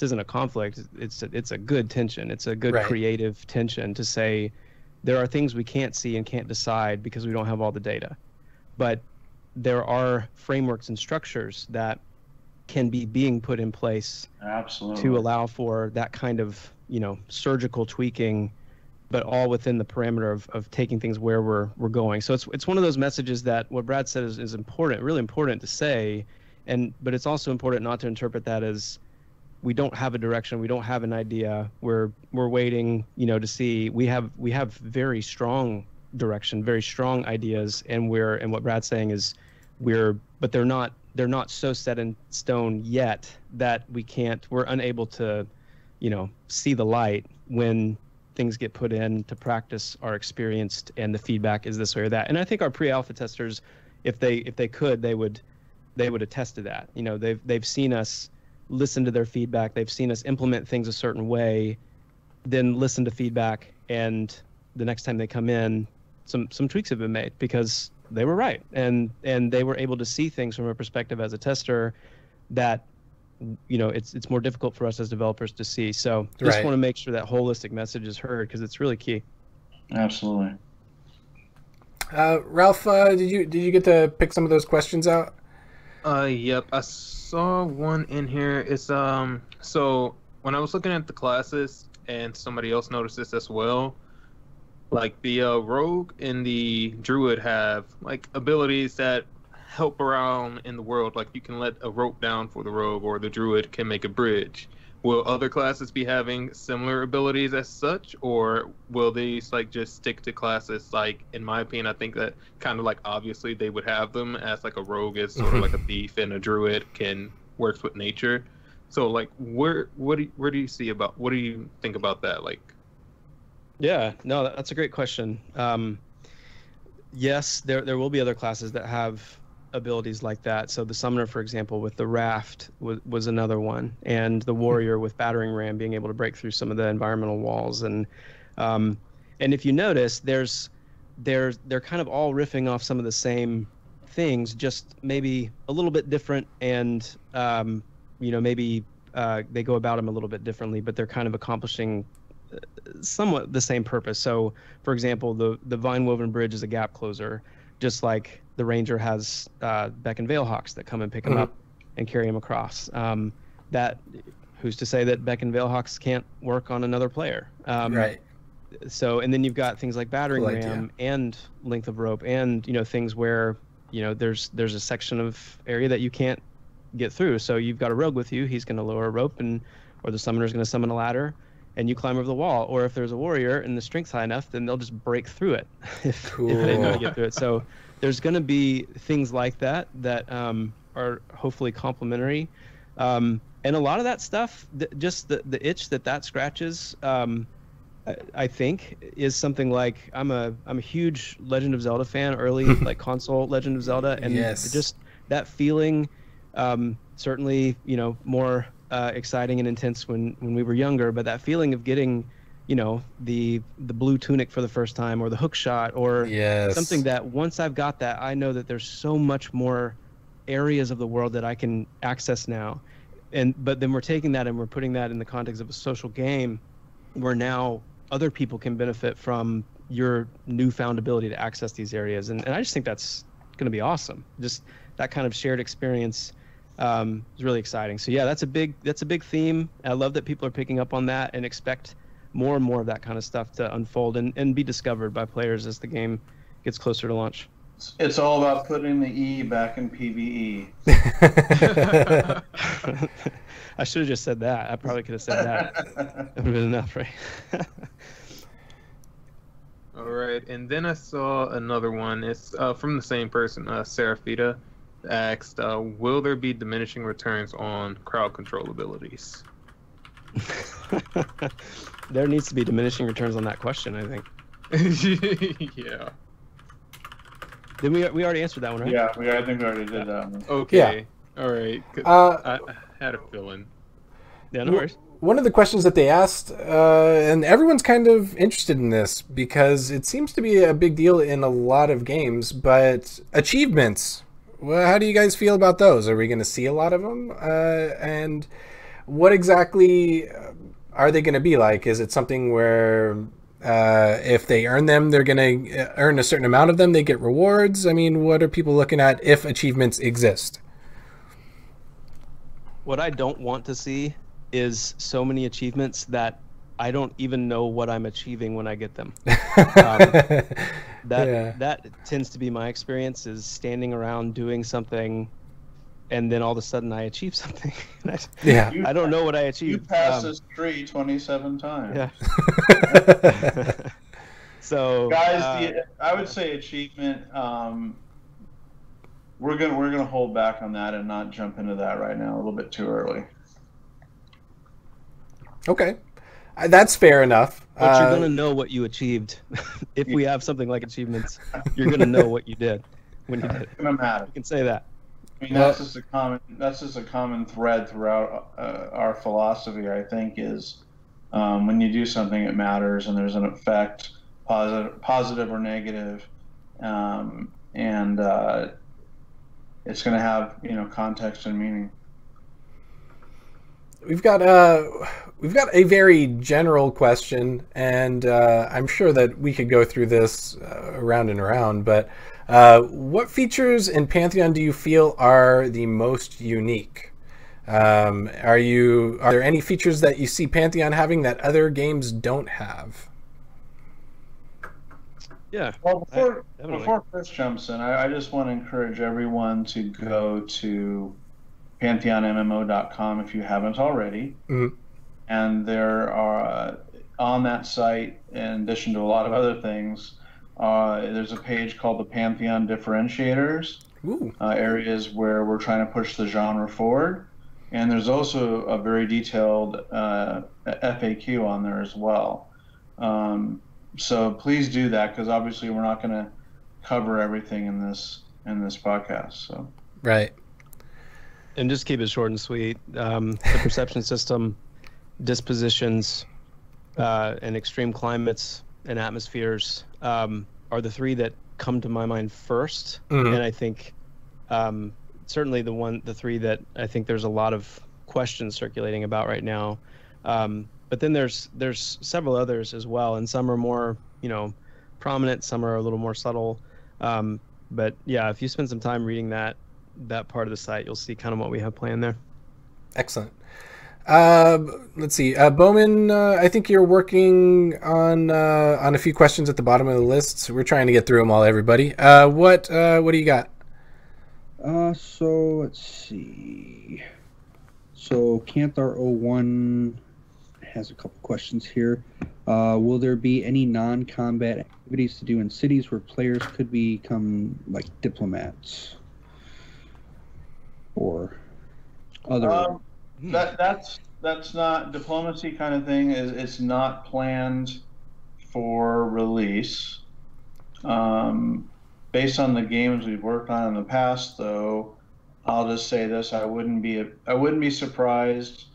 isn't a conflict. It's a good tension. It's a good creative tension to say there are things we can't see and can't decide because we don't have all the data, but there are frameworks and structures that can be being put in place to allow for that kind of surgical tweaking, but all within the parameter of taking things where we're going. So it's one of those messages that what Brad said is important, really important to say, but it's also important not to interpret that as we don't have a direction, we don't have an idea, we're waiting to see. We have very strong direction, very strong ideas, and what Brad's saying is but they're not so set in stone yet that we're unable to see the light when things get put into practice, are experienced, and the feedback is this way or that. And I think our pre-alpha testers, if they could, they would attest to that. They've seen us listen to their feedback, they've seen us implement things a certain way, then listen to feedback, and the next time they come in, some tweaks have been made because they were right, and they were able to see things from a perspective as a tester that it's more difficult for us as developers to see. So just want to make sure that holistic message is heard because it's really key. Absolutely. Ralph, did you get to pick some of those questions out? Yep, I saw one in here. It's so when I was looking at the classes, and somebody else noticed this as well, like the rogue and the druid have like abilities that help around in the world. Like you can let a rope down for the rogue, or the druid can make a bridge. Will other classes be having similar abilities as such, or will these like just stick to classes? Like in my opinion, I think that kind of like obviously they would have them, as like a rogue is sort of like a thief and a druid works with nature. So like what do you think about that? Like, yeah, no, that's a great question. Yes, there will be other classes that have abilities like that. So the summoner, for example, with the raft was another one, and the warrior with battering ram being able to break through some of the environmental walls. And if you notice, there's they're kind of all riffing off some of the same things, just maybe a little bit different, and maybe they go about them a little bit differently, but they're kind of accomplishing somewhat the same purpose. So, for example, the Vine Woven Bridge is a gap closer, just like the Ranger has Beck and Veilhawks that come and pick him up and carry him across. That who's to say that Beck and Veilhawks can't work on another player? Right. So, and then you've got things like battering ram and length of rope, and things where there's a section of area that you can't get through. So you've got a rogue with you. He's going to lower a rope, or the summoner's going to summon a ladder, and you climb over the wall. Or if there's a warrior and the strength's high enough, then they'll just break through it if they know how to get through it. So there's going to be things like that are hopefully complementary. And a lot of that stuff, just the itch that scratches, I think, is something like I'm a huge Legend of Zelda fan, early like console Legend of Zelda, and just that feeling, certainly more exciting and intense when we were younger, but that feeling of getting the blue tunic for the first time, or the hook shot, or something that once I've got that, I know that there's so much more areas of the world that I can access now. But then we're taking that and we're putting that in the context of a social game where now other people can benefit from your newfound ability to access these areas. And I just think that's going to be awesome. Just that kind of shared experience is really exciting. So yeah, that's a big theme. I love that people are picking up on that and expect more and more of that kind of stuff to unfold and be discovered by players as the game gets closer to launch. It's all about putting the E back in PvE. I should have just said that. I probably could have said that. That would have been enough, right? All right, and then I saw another one. It's from the same person, Seraphita, asked, will there be diminishing returns on crowd control abilities? There needs to be diminishing returns on that question, I think. Yeah. Then we already answered that one, right? Yeah, I think we already did that one. Okay. Yeah. All right. I had a feeling. Yeah, no worries. One of the questions that they asked, and everyone's kind of interested in this because it seems to be a big deal in a lot of games, but achievements. Well, how do you guys feel about those? Are we going to see a lot of them? And what exactly are they going to be like? Is it something where if they earn them, they're going to earn a certain amount of them, they get rewards? I mean, what are people looking at if achievements exist? What I don't want to see is so many achievements that I don't even know what I'm achieving when I get them. That tends to be my experience, is standing around doing something and then all of a sudden I achieve something. I don't know what I achieved. You passed this tree 27 times. Yeah. So guys, I would say achievement. We're gonna hold back on that and not jump into that right now. A little bit too early. Okay, that's fair enough. But you're gonna know what you achieved. If we have something like achievements, you're gonna know what you did when you did it. It's gonna matter. You can say that. I mean, that's just a common thread throughout our philosophy, I think, is when you do something, it matters, and there's an effect, positive or negative, and it's going to have context and meaning. We've got a very general question, and I'm sure that we could go through this around and around, but what features in Pantheon do you feel are the most unique? Are there any features that you see Pantheon having that other games don't have? Yeah. Well, before Chris jumps in, I just want to encourage everyone to go to PantheonMMO.com if you haven't already. Mm-hmm. And there are, on that site, in addition to a lot of other things, there's a page called the Pantheon Differentiators, areas where we're trying to push the genre forward. And there's also a very detailed FAQ on there as well. So please do that, because obviously we're not going to cover everything in this podcast. So right. And just keep it short and sweet. The perception system, dispositions, and extreme climates and atmospheres. are the three that come to my mind first, Mhm. and I think certainly the three that I think there's a lot of questions circulating about right now. But then there's several others as well, and some are more, you know, prominent, some are a little more subtle. But yeah, if you spend some time reading that part of the site, you'll see kind of what we have planned there. Excellent. Let's see. Bowman, I think you're working on a few questions at the bottom of the list. So we're trying to get through them all, everybody. What do you got? So let's see. So Canthar01 has a couple questions here. Will there be any non-combat activities to do in cities where players could become like diplomats or other? That's not diplomacy kind of thing. It's not planned for release. Based on the games we've worked on in the past, though, I'll just say this: I wouldn't be surprised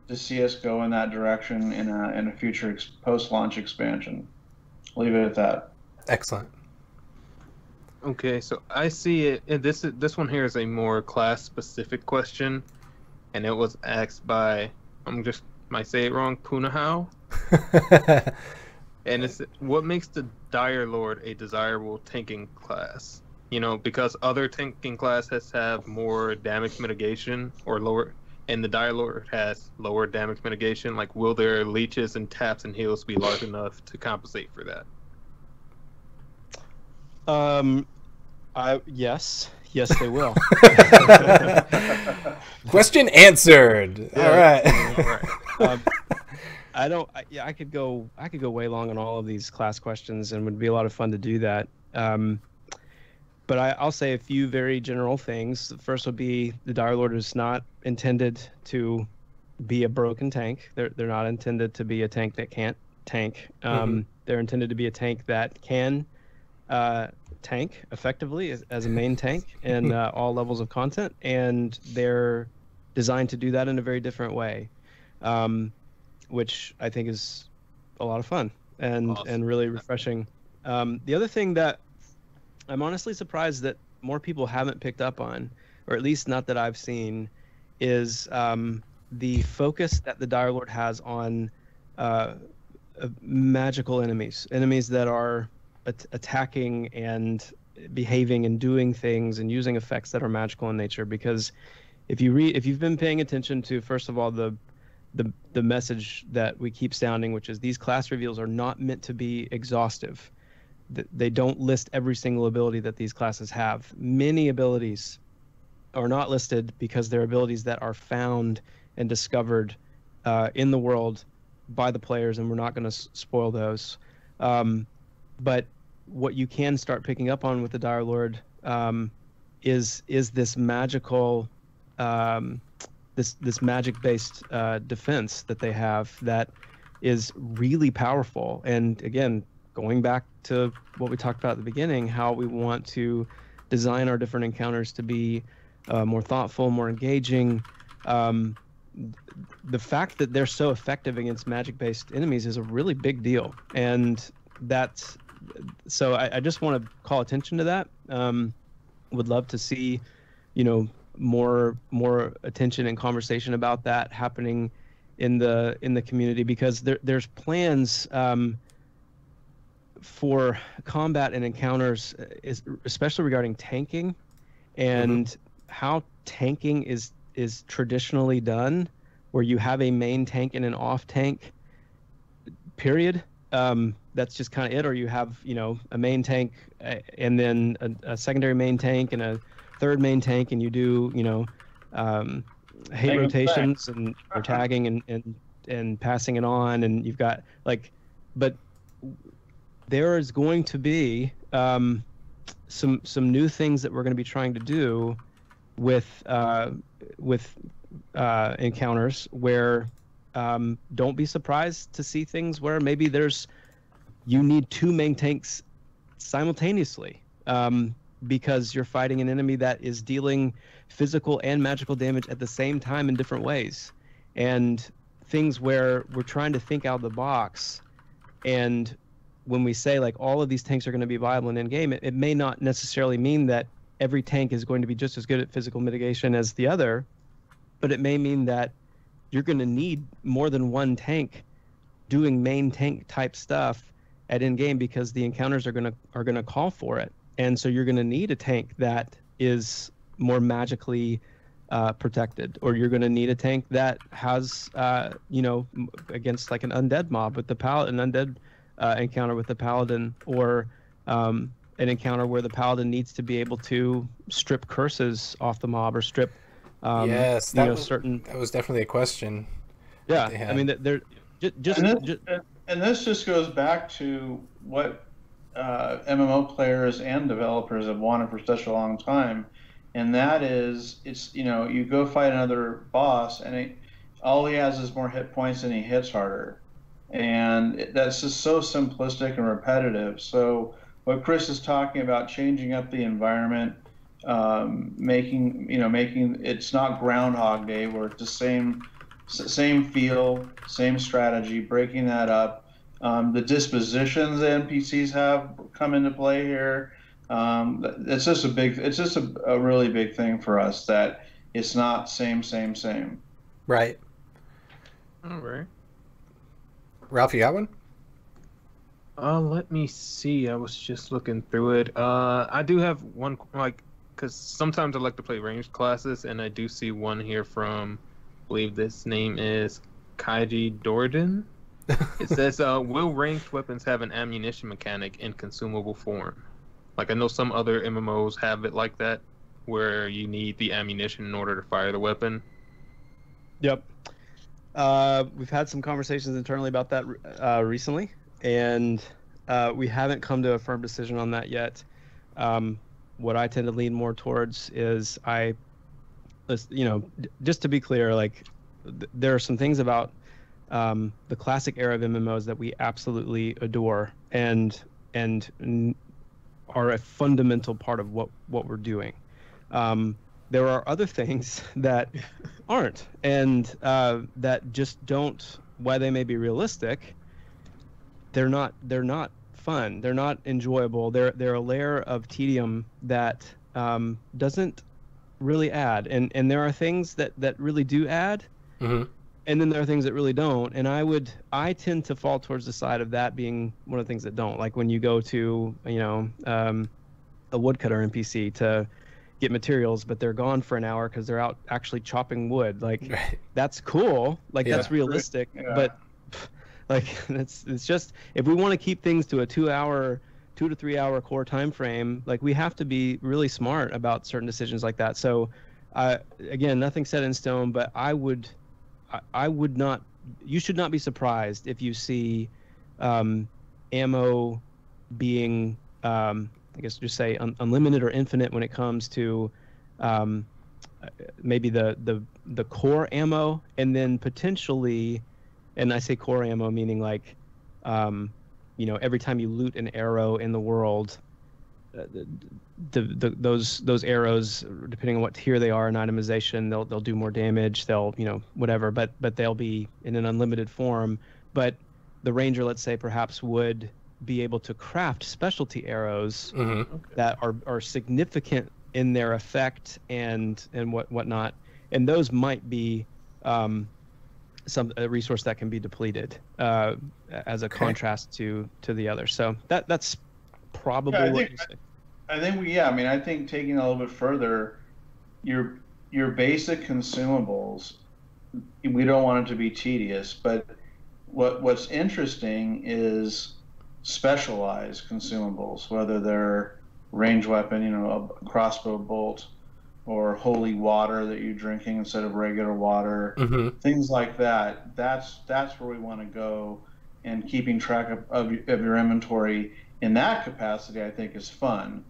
to see us go in that direction in a future post-launch expansion. Leave it at that. Excellent. Okay, so I see it. This one here is a more class-specific question, and it was asked by might say it wrong, Punahau. And it's what makes the Dire Lord a desirable tanking class? You know, because other tanking classes have more damage mitigation or lower, and the Dire Lord has lower damage mitigation. Like, will their leeches and taps and heals be large enough to compensate for that? Yes, they will. Question answered. All right. All right. I could go way long on all of these class questions, and would be a lot of fun to do that. But I'll say a few very general things. The first would be the Dire Lord is not intended to be a broken tank. They're not intended to be a tank that can't tank. They're intended to be a tank that can tank effectively as a main tank in all levels of content, and they're designed to do that in a very different way, which I think is a lot of fun and Awesome. and really refreshing. The other thing that I'm honestly surprised that more people haven't picked up on, or at least not that I've seen, is the focus that the Dire Lord has on magical enemies that are attacking and behaving and doing things and using effects that are magical in nature. Because if you've been paying attention to, first of all, the message that we keep sounding, which is these class reveals are not meant to be exhaustive. They don't list every single ability that these classes have. Many abilities are not listed because they're abilities that are found and discovered in the world by the players, and we're not going to spoil those. But what you can start picking up on with the Dire Lord is this magical, this magic-based defense that they have that is really powerful. And again, going back to what we talked about at the beginning, how we want to design our different encounters to be more thoughtful, more engaging. The fact that they're so effective against magic-based enemies is a really big deal, and so I just want to call attention to that. Would love to see, more attention and conversation about that happening in the community, because there's plans for combat and encounters, especially regarding tanking and how tanking is traditionally done, where you have a main tank and an off tank, period. That's just kind of it. Or you have, a main tank and then a secondary main tank and a third main tank, and you do, hate rotations and you're tagging and passing it on, and you've got but there is going to be some new things that we're going to be trying to do with encounters where don't be surprised to see things where maybe you need two main tanks simultaneously, because you're fighting an enemy that is dealing physical and magical damage at the same time in different ways, and things where we're trying to think out of the box and when we say like all of these tanks are going to be viable in Endgame, it may not necessarily mean that every tank is going to be just as good at physical mitigation as the other, but it may mean that you're going to need more than one tank doing main tank type stuff at Endgame because the encounters are going to call for it. And so you're going to need a tank that is more magically protected, or you're going to need a tank that has, against like an undead mob with the paladin, an undead encounter with the paladin, or an encounter where the paladin needs to be able to strip curses off the mob, or strip, yes, that was, certain. That was definitely a question. Yeah, I mean, they're just. And this just goes back to what MMO players and developers have wanted for such a long time, and that is, you go fight another boss, and all he has is more hit points and he hits harder, and that's just so simplistic and repetitive. So what Chris is talking about, changing up the environment, making it's not Groundhog Day where it's the same feel, same strategy, breaking that up. The dispositions the NPCs have come into play here. It's just a really big thing for us that it's not same. Right. All right. Ralph, you got one? Let me see. I was just looking through it. I do have one, because sometimes I like to play ranged classes, and I do see one here from, I believe this name is Kaiji Dordan. It says, will ranged weapons have an ammunition mechanic in consumable form? Like, I know some other MMOs have it like that, where you need the ammunition in order to fire the weapon. Yep. We've had some conversations internally about that recently, and we haven't come to a firm decision on that yet. What I tend to lean more towards is just to be clear, like there are some things about the classic era of MMOs that we absolutely adore and are a fundamental part of what we're doing. There are other things that aren't, and that just don't. While they may be realistic, they're not fun. They're not enjoyable. They're a layer of tedium that doesn't really add. And there are things that really do add, mm-hmm. and then there are things that really don't. And I tend to fall towards the side of that being one of the things that don't. Like when you go to a woodcutter NPC to get materials, but they're gone for an hour because they're out actually chopping wood. Like right. That's cool. Like that's realistic. Yeah. But like it's just, if we want to keep things to a 2 to 3 hour core time frame, like we have to be really smart about certain decisions like that. So again, nothing set in stone, but I would not, you should not be surprised if you see ammo being I guess just say unlimited or infinite when it comes to maybe the core ammo, and then potentially, and I say core ammo meaning like every time you loot an arrow in the world, those arrows, depending on what tier they are in itemization, they'll do more damage, they'll whatever, but they'll be in an unlimited form. But the ranger, let's say, perhaps would be able to craft specialty arrows mm-hmm. that are significant in their effect and whatnot, and those might be a resource that can be depleted as a contrast to the other. So that's probably what you say. I think taking a little bit further, your basic consumables, we don't want it to be tedious, but what's interesting is specialized consumables, whether they're range weapon, a crossbow bolt, or holy water that you're drinking instead of regular water, mm-hmm. things like that. That's where we want to go, and keeping track of your inventory in that capacity, I think, is fun.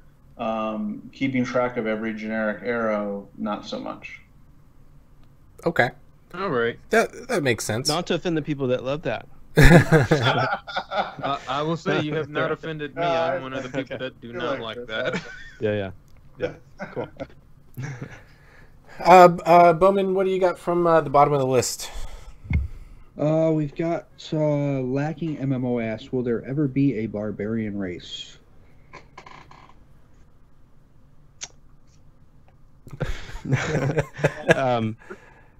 Keeping track of every generic arrow, not so much. Okay. All right. That makes sense. Not to offend the people that love that. I will say you have not offended me. I'm one of the people that do not like that. Yeah. Cool. Bowman, what do you got from the bottom of the list? We've got lacking MMO asks, will there ever be a barbarian race?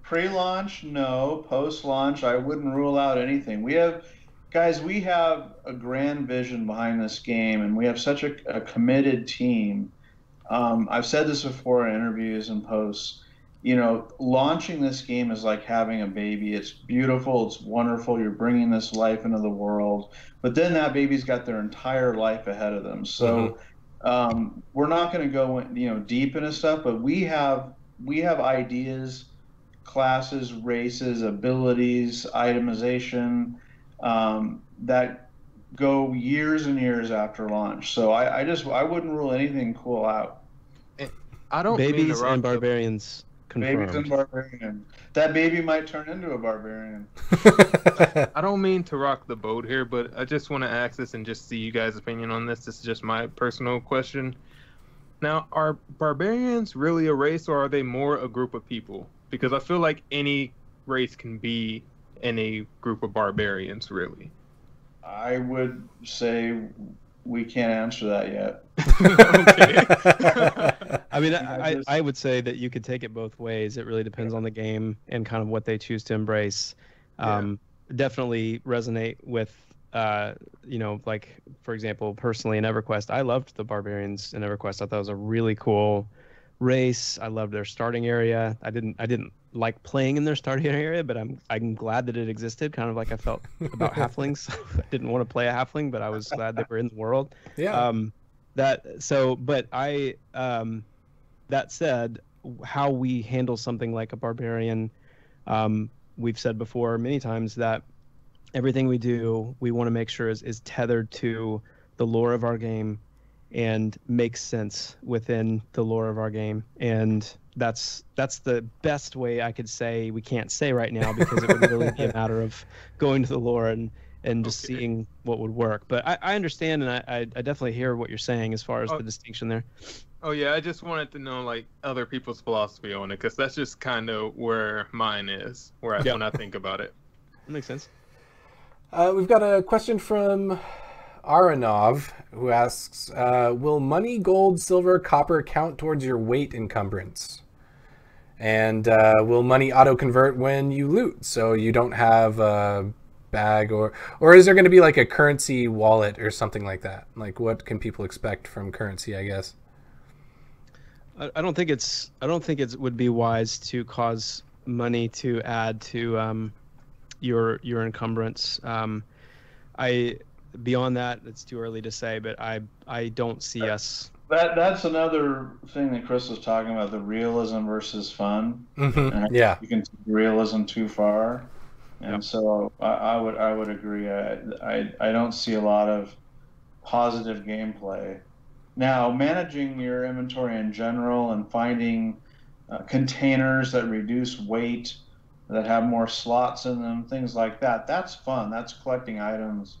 Pre-launch, no. Post-launch, I wouldn't rule out anything. We have a grand vision behind this game, and we have such a committed team. I've said this before in interviews and posts. You know, launching this game is like having a baby. It's beautiful, it's wonderful. You're bringing this life into the world, but then that baby's got their entire life ahead of them. So we're not going to go, deep into stuff, but we have ideas, classes, races, abilities, itemization that go years and years after launch. So I wouldn't rule anything cool out. I don't mean Babies to rock and the- barbarians confirmed. Babies and barbarian. That baby might turn into a barbarian. I don't mean to rock the boat here, but I just want to ask this and just see you guys' opinion on this. This is just my personal question. Now, are barbarians really a race, or are they more a group of people? Because I feel like any race can be any group of barbarians, really. I would say we can't answer that yet. Okay. I mean, I would say that you could take it both ways. It really depends on the game and kind of what they choose to embrace. Definitely resonate with, like, for example, personally in EverQuest, I loved the Barbarians in EverQuest. I thought it was a really cool race. I loved their starting area. I didn't like playing in their starting area, but I'm glad that it existed. Kind of like I felt about halflings. I didn't want to play a halfling, but I was glad they were in the world. Yeah. That said, how we handle something like a barbarian, we've said before many times that everything we do, we want to make sure is tethered to the lore of our game and makes sense within the lore of our game. And that's the best way I could say. We can't say right now because it would really be a matter of going to the lore and just seeing what would work. But I understand, and I definitely hear what you're saying as far as the distinction there. Oh yeah, I just wanted to know like other people's philosophy on it, because that's just kind of where mine is, when I think about it. That makes sense. We've got a question from Aranov, who asks, will money, gold, silver, copper count towards your weight encumbrance? And will money auto-convert when you loot, so you don't have a bag, or is there going to be like a currency wallet or something like that? Like, what can people expect from currency, I guess? I don't think it would be wise to cause money to add to your encumbrance. Beyond that, it's too early to say, but I don't see us. That's another thing that Chris was talking about, the realism versus fun. Mm-hmm. Yeah, you can take realism too far, and so I would agree. I don't see a lot of positive gameplay. Now, managing your inventory in general and finding containers that reduce weight, that have more slots in them, things like that, that's fun. That's collecting items.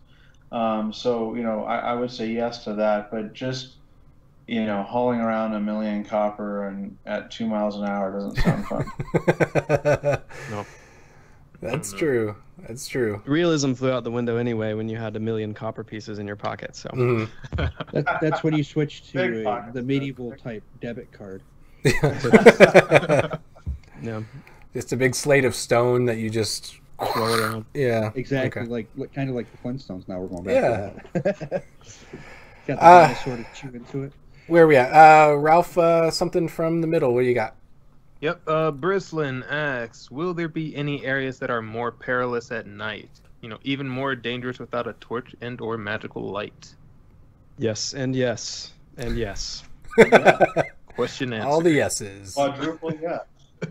So, I would say yes to that, but just, hauling around 1 million copper and at 2 miles an hour doesn't sound fun. No. That's true. That's true. Realism flew out the window anyway when you had 1 million copper pieces in your pocket. So that's when you switch to the medieval type debit card. Yeah, just a big slate of stone that you just roll around. Yeah, exactly. Okay. Like kind of like the Flintstones. Now we're going back to that. Got the dinosaur to chew into it. Where are we at? Ralph, something from the middle. What do you got? Yep. Brislin asks, will there be any areas that are more perilous at night? Even more dangerous without a torch and or magical light? Yes, and yes, and yes. Question answer. All the yeses. Quadruple yes.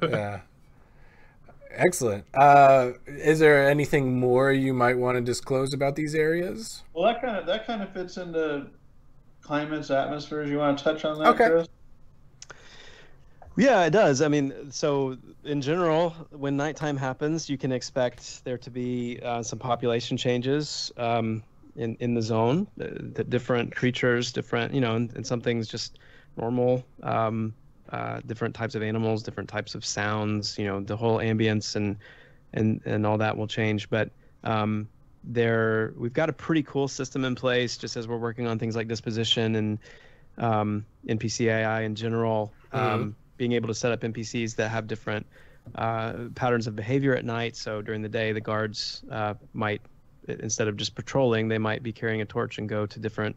Yeah. Excellent. Is there anything more you might want to disclose about these areas? Well, that kind of fits into climates, atmospheres. You want to touch on that, Okay. Chris? Yeah, it does. I mean, so in general, when nighttime happens, you can expect there to be some population changes in the zone. The different creatures, different, and some things just normal. Different types of animals, different types of sounds. The whole ambience and and all that will change. But we've got a pretty cool system in place, just as we're working on things like disposition and NPC AI in general. Being able to set up NPCs that have different patterns of behavior at night. So during the day, the guards might, instead of just patrolling, they might be carrying a torch and go to different,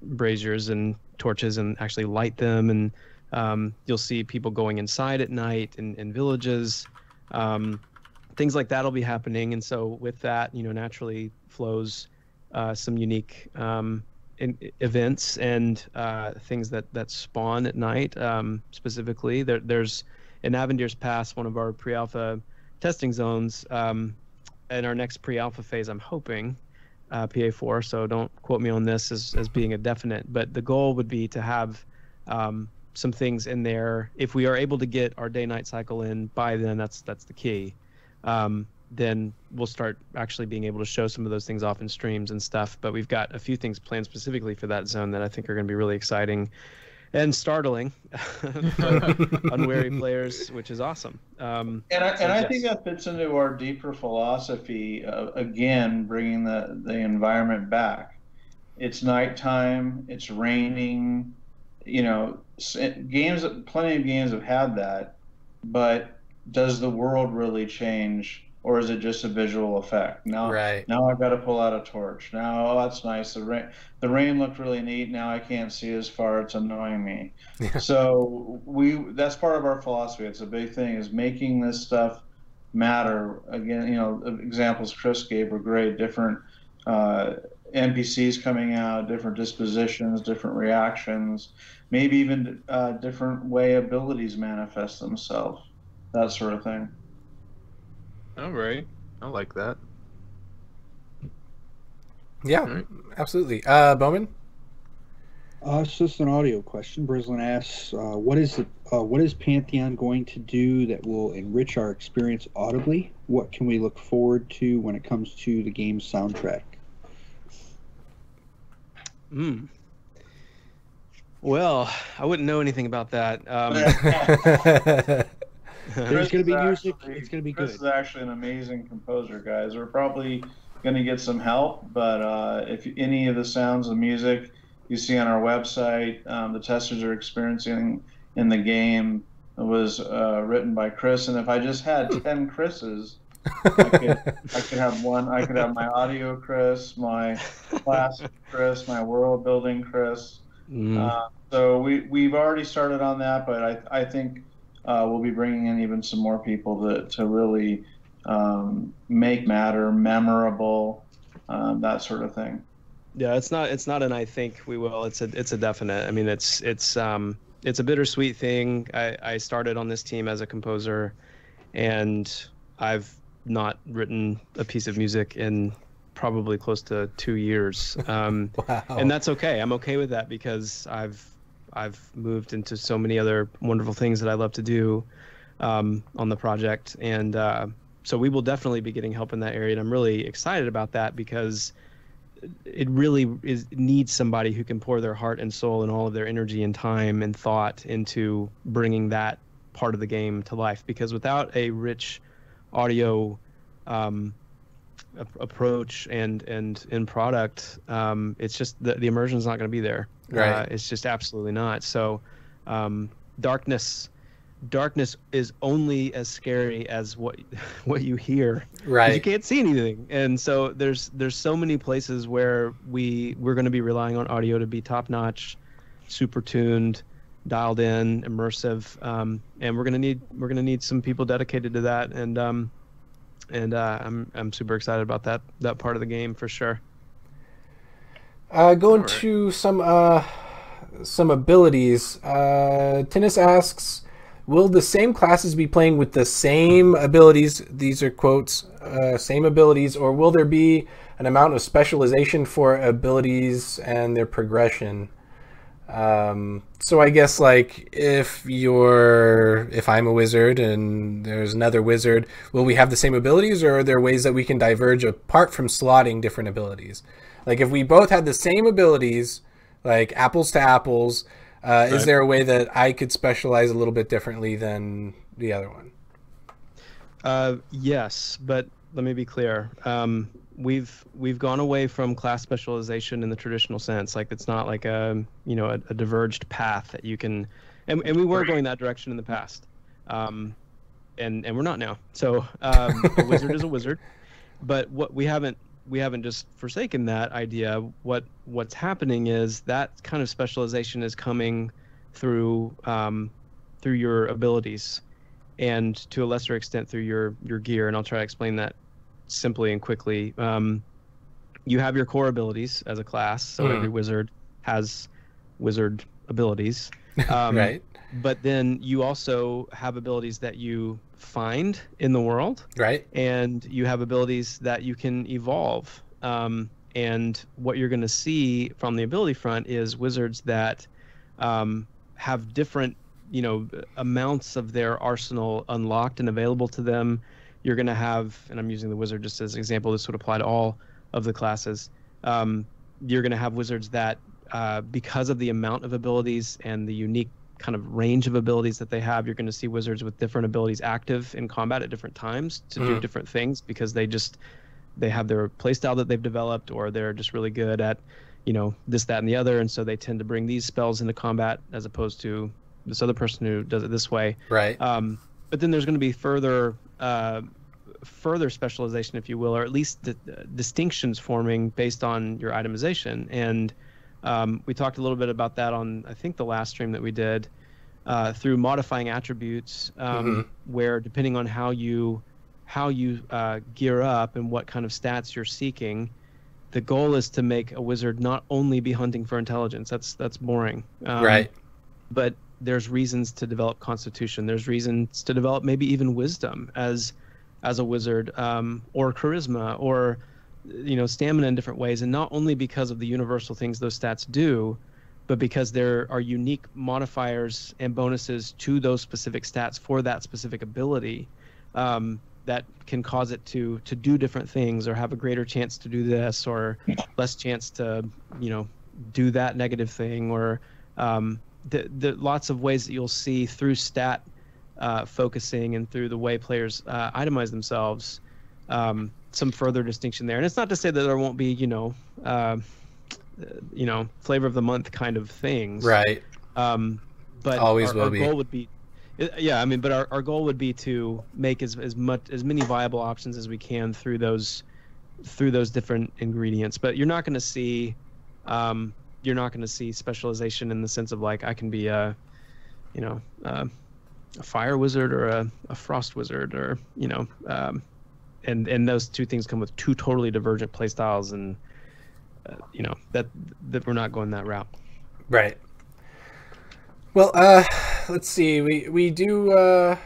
braziers and torches and actually light them. And you'll see people going inside at night in villages. Things like that will be happening. And so with that, naturally flows some unique events and things that spawn at night. Specifically, there's in Avendir's Pass, one of our pre-alpha testing zones. In our next pre-alpha phase, I'm hoping PA4. So don't quote me on this as being a definite. But the goal would be to have some things in there. If we are able to get our day-night cycle in by then, that's the key. Then we'll start actually being able to show some of those things off in streams and stuff. But we've got a few things planned specifically for that zone that I think are going to be really exciting and startling for unwary players, which is awesome. I think that fits into our deeper philosophy of, again, bringing the environment back. It's nighttime. It's raining. Games. Plenty of games have had that, but does the world really change, or is it just a visual effect? Now I've got to pull out a torch. Now, oh, that's nice. The rain looked really neat. Now I can't see as far. It's annoying me. Yeah. So that's part of our philosophy. It's a big thing, is making this stuff matter. Again, examples Chris gave were great. Different NPCs coming out, different dispositions, different reactions, maybe even different way abilities manifest themselves. That sort of thing. All right. I like that. Yeah, right. Absolutely. Bowman? It's just an audio question. Brislin asks, what is Pantheon going to do that will enrich our experience audibly? What can we look forward to when it comes to the game's soundtrack? Well, I wouldn't know anything about that. There's going to be music. It's going to be good. Chris is actually an amazing composer, guys. We're probably going to get some help, but if any of the sounds of music you see on our website, the testers are experiencing in the game, was written by Chris. And if I just had 10 Chris's, I could have one. I could have my audio Chris, my classic Chris, my world building Chris. So we've already started on that, but I think we'll be bringing in even some more people to really make matter memorable, that sort of thing. Yeah, it's not an I think we will. It's a definite. I mean, it's a bittersweet thing. I started on this team as a composer, and I've not written a piece of music in probably close to 2 years. Wow. And that's okay. I'm okay with that because I've moved into so many other wonderful things that I love to do on the project. And so we will definitely be getting help in that area. And I'm really excited about that because it really needs somebody who can pour their heart and soul and all of their energy and time and thought into bringing that part of the game to life. Because without a rich audio approach and in product, it's just the immersion is not going to be there. Right. It's just absolutely not. So darkness is only as scary as what you hear. Right. You can't see anything. And so there's so many places where we're going to be relying on audio to be top notch, super tuned, dialed in, immersive, and we're going to need some people dedicated to that. And I'm super excited about that part of the game for sure. Going to some abilities. Tennis asks, will the same classes be playing with the same abilities? These are quotes, same abilities, or will there be an amount of specialization for abilities and their progression? So I guess like if I'm a wizard and there's another wizard, will we have the same abilities, or are there ways that we can diverge apart from slotting different abilities? Like if we both had the same abilities, like apples to apples, right. Is there a way that I could specialize a little bit differently than the other one? Yes, but let me be clear. We've gone away from class specialization in the traditional sense. Like it's not like a diverged path that you can, and we were going that direction in the past, and we're not now. So a wizard is a wizard, but what we haven't just forsaken that idea. What's happening is that kind of specialization is coming through your abilities, and to a lesser extent through your gear. And I'll try to explain that simply and quickly. You have your core abilities as a class, so every wizard has wizard abilities. Right. But then you also have abilities that you find in the world. Right. And you have abilities that you can evolve. And what you're going to see from the ability front is wizards that have different, amounts of their arsenal unlocked and available to them. You're going to have, and I'm using the wizard just as an example, this would apply to all of the classes. You're going to have wizards that, because of the amount of abilities and the unique kind of range of abilities that they have, you're going to see wizards with different abilities active in combat at different times to do different things, because they have their playstyle that they've developed, or they're just really good at, this, that, and the other. And so they tend to bring these spells into combat as opposed to this other person who does it this way. Right. But then there's going to be further specialization, if you will, or at least distinctions forming based on your itemization. And we talked a little bit about that on, I think, the last stream that we did, through modifying attributes, where depending on how you gear up and what kind of stats you're seeking, the goal is to make a wizard not only be hunting for intelligence. That's boring. Right. But there's reasons to develop constitution. There's reasons to develop maybe even wisdom as a wizard, or charisma, or stamina in different ways. And not only because of the universal things those stats do, but because there are unique modifiers and bonuses to those specific stats for that specific ability, that can cause it to do different things, or have a greater chance to do this, or less chance to do that negative thing, or the lots of ways that you'll see through stat focusing and through the way players itemize themselves, some further distinction there. And it's not to say that there won't be flavor of the month kind of things, right? But always our goal would be, yeah, I mean, but our goal would be to make as many viable options as we can through those different ingredients. But you're not going to see specialization in the sense of like I can be a fire wizard or a frost wizard, or and those two things come with two totally divergent play styles, and that we're not going that route. Right. Well, let's see. We do.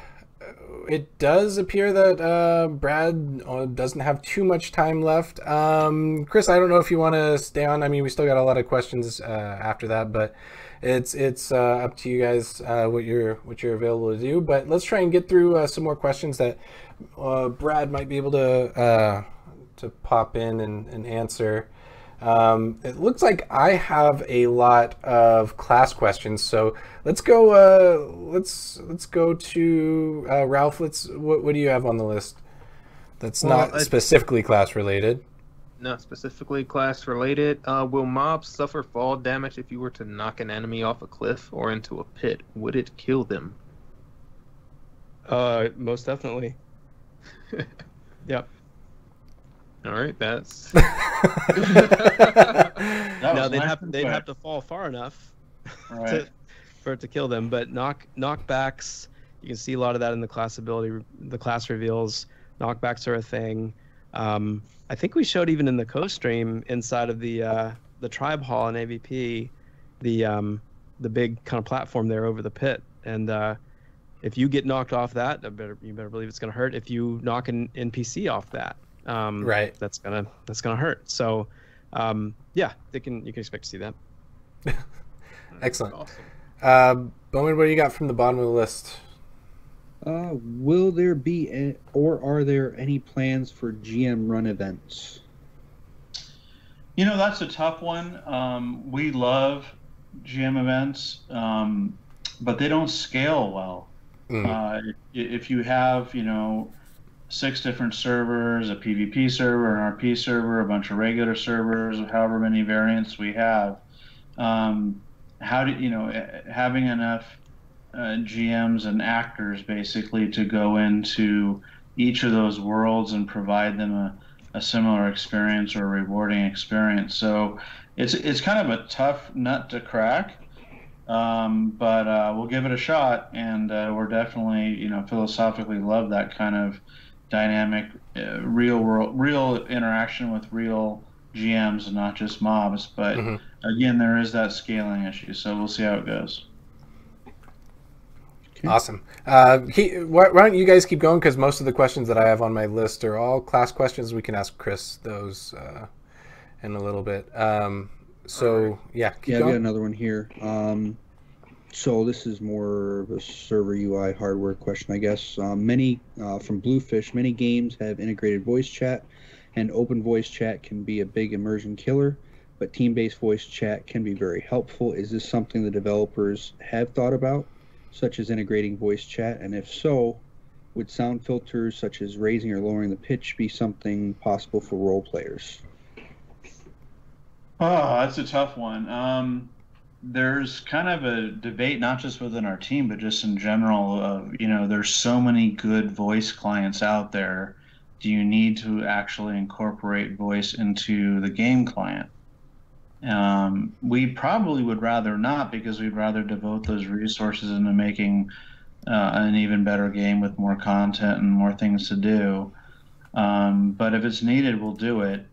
It does appear that Brad doesn't have too much time left. Chris, I don't know if you want to stay on. I mean, we still got a lot of questions after that, but it's up to you guys what you're available to do. But let's try and get through some more questions that Brad might be able to pop in and answer. It looks like I have a lot of class questions, so let's go. Let's go to Ralph. What do you have on the list? That's not specifically class related. Not specifically class related. Will mobs suffer fall damage if you were to knock an enemy off a cliff or into a pit? Would it kill them? Most definitely. Yep. All right, that's. No, they'd have to fall far enough, right, for it to kill them. But knockbacks, you can see a lot of that in the class ability, the class reveals. Knockbacks are a thing. I think we showed even in the co-stream inside of the tribe hall in AVP, the big kind of platform there over the pit, and if you get knocked off that, you better believe it's going to hurt. If you knock an NPC off that. Right, that's gonna hurt. So yeah, you can expect to see that. Excellent. Awesome. Bowman, what do you got from the bottom of the list? Will there be or are there any plans for GM run events? That's a tough one. We love GM events, but they don't scale well. If you have 6 different servers, a PvP server, an RP server, a bunch of regular servers, however many variants we have. How do having enough GMs and actors basically to go into each of those worlds and provide them a similar experience or a rewarding experience. So it's kind of a tough nut to crack, but we'll give it a shot, and we're definitely philosophically love that kind of dynamic, real interaction with real GMs and not just mobs. But again, there is that scaling issue, so we'll see how it goes. Awesome. Why don't you guys keep going, because most of the questions that I have on my list are all class questions. We can ask Chris those in a little bit. So yeah, keep going. I've got another one here. So this is more of a server UI hardware question, I guess. Many from Bluefish, many games have integrated voice chat, and open voice chat can be a big immersion killer, but team-based voice chat can be very helpful. Is this something the developers have thought about, such as integrating voice chat? And if so, would sound filters such as raising or lowering the pitch be something possible for role players? Oh, that's a tough one. There's kind of a debate, not just within our team, but just in general of, there's so many good voice clients out there. Do you need to actually incorporate voice into the game client? We probably would rather not, because we'd rather devote those resources into making an even better game with more content and more things to do. But if it's needed, we'll do it.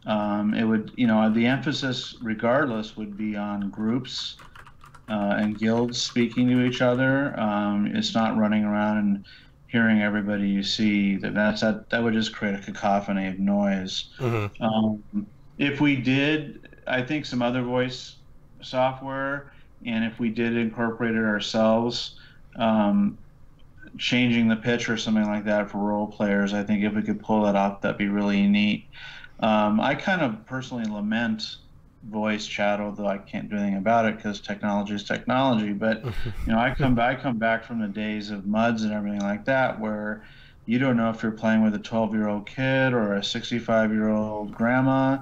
It would, the emphasis regardless would be on groups and guilds speaking to each other. It's not running around and hearing everybody you see. That would just create a cacophony of noise. If we did, I think some other voice software, and if we did incorporate it ourselves, changing the pitch or something like that for role players, I think if we could pull that off, that'd be really neat. I kind of personally lament voice chat, although I can't do anything about it because technology is technology. But I come back from the days of MUDs and everything like that, where you don't know if you're playing with a 12-year-old kid or a 65-year-old grandma,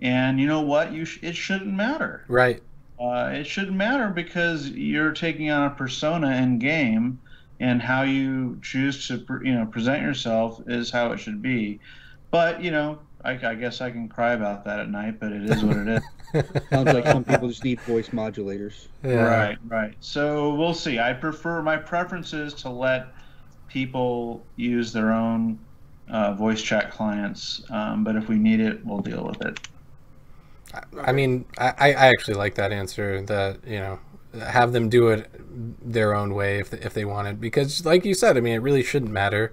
and you know what? It shouldn't matter. Right. It shouldn't matter, because you're taking on a persona in game, and how you choose to present yourself is how it should be. But I guess I can cry about that at night, but it is what it is. Sounds like some people just need voice modulators. Yeah. Right. So we'll see. My preference is to let people use their own voice chat clients, but if we need it, we'll deal with it. I mean, I actually like that answer, that have them do it their own way if they want it, because like you said, I mean, it really shouldn't matter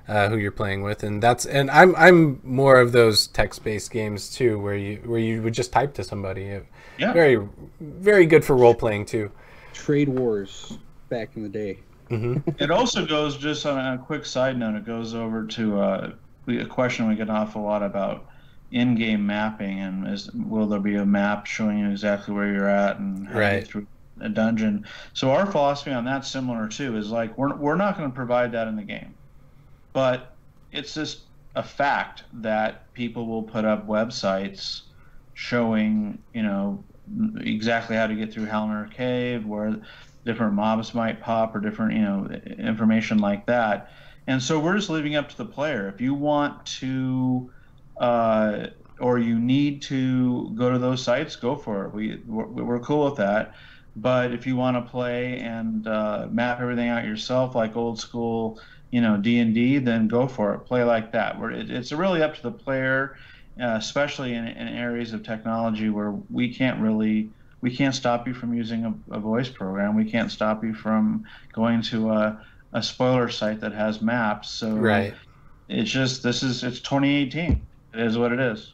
who you're playing with, and I'm more of those text-based games too, where you would just type to somebody. Yeah. Very, very good for role playing too. Trade Wars back in the day. It also goes, just on a quick side note, it goes over to a question we get an awful lot about in-game mapping, and will there be a map showing you exactly where you're at and how to get through a dungeon. So our philosophy on that's similar too, is like we're not going to provide that in the game, but it's just a fact that people will put up websites showing exactly how to get through Halner Cave, where different mobs might pop, or different information like that. And so we're just leaving up to the player. If you want to or you need to go to those sites, go for it. We're cool with that. But if you want to play and map everything out yourself, like old school, D&D, then go for it. Play like that. It's really up to the player, especially in areas of technology where we can't stop you from using a voice program. We can't stop you from going to a spoiler site that has maps. So it's just, it's 2018. It is what it is.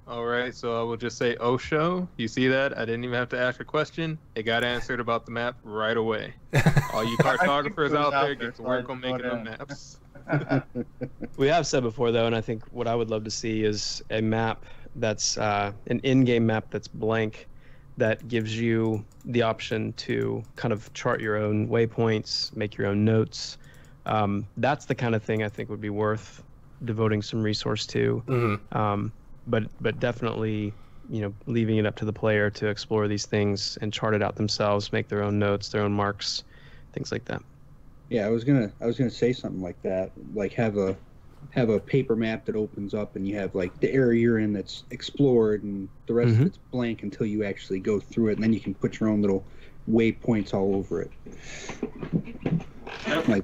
All right, so I will just say Osho. You see that? I didn't even have to ask a question. It got answered about the map right away. All you cartographers out there, get to work on making them maps. We have said before, though, and I think what I would love to see is a map that's an in-game map that's blank, that gives you the option to kind of chart your own waypoints, make your own notes, That's the kind of thing I think would be worth devoting some resource to. But definitely, leaving it up to the player to explore these things and chart it out themselves, make their own notes, their own marks, things like that. Yeah, I was gonna say something like that, like have a paper map that opens up and you have like the area you're in that's explored and the rest of it's blank until you actually go through it, and then you can put your own little waypoints all over it.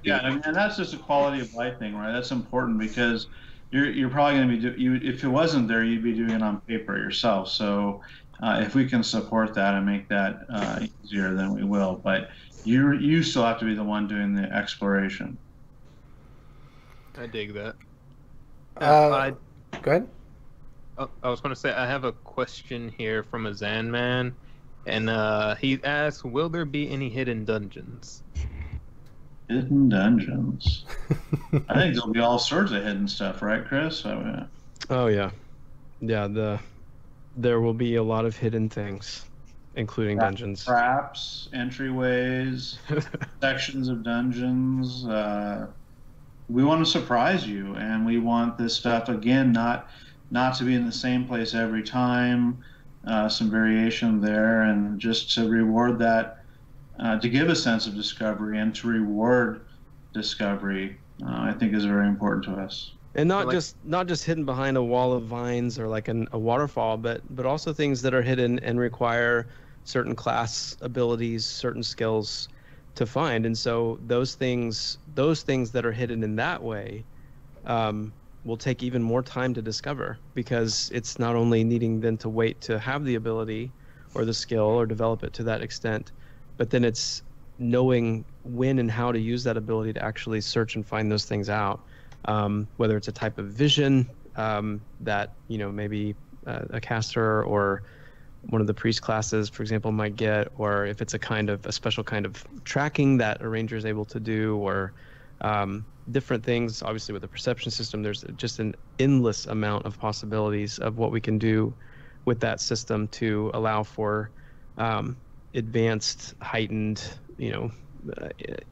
Yeah, and that's just a quality of life thing, right? That's important because you're probably going to be if it wasn't there, you'd be doing it on paper yourself. So if we can support that and make that easier, then we will. But you still have to be the one doing the exploration. I dig that. Go ahead. Oh, I was going to say I have a question here from a Zan man, and he asks, "Will there be any hidden dungeons?" Hidden dungeons. I think there'll be all sorts of hidden stuff, right, Chris? Oh yeah, there will be a lot of hidden things, including dungeons, traps, entryways, sections of dungeons. We want to surprise you, and we want this stuff again not to be in the same place every time. Some variation there, and just to reward that. To give a sense of discovery and to reward discovery, I think is very important to us. And not just hidden behind a wall of vines or like a waterfall, but also things that are hidden and require certain class abilities, certain skills to find. And so those things that are hidden in that way will take even more time to discover, because it's not only needing then to wait to have the ability or the skill or develop it to that extent, but then it's knowing when and how to use that ability to actually search and find those things out. Whether it's a type of vision that, maybe a caster or one of the priest classes, for example, might get, or if it's a special kind of tracking that a ranger is able to do, or different things. Obviously with the perception system, there's just an endless amount of possibilities of what we can do with that system to allow for advanced, heightened,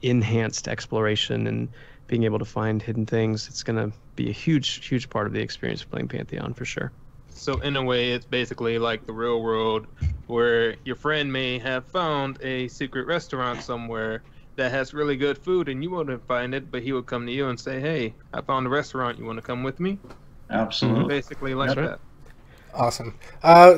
enhanced exploration and being able to find hidden things. It's going to be a huge part of the experience of playing Pantheon for sure. So in a way, it's basically like the real world, where your friend may have found a secret restaurant somewhere that has really good food and you wouldn't find it, but he would come to you and say, "Hey, I found a restaurant. You want to come with me?" Absolutely. Basically like that. Awesome.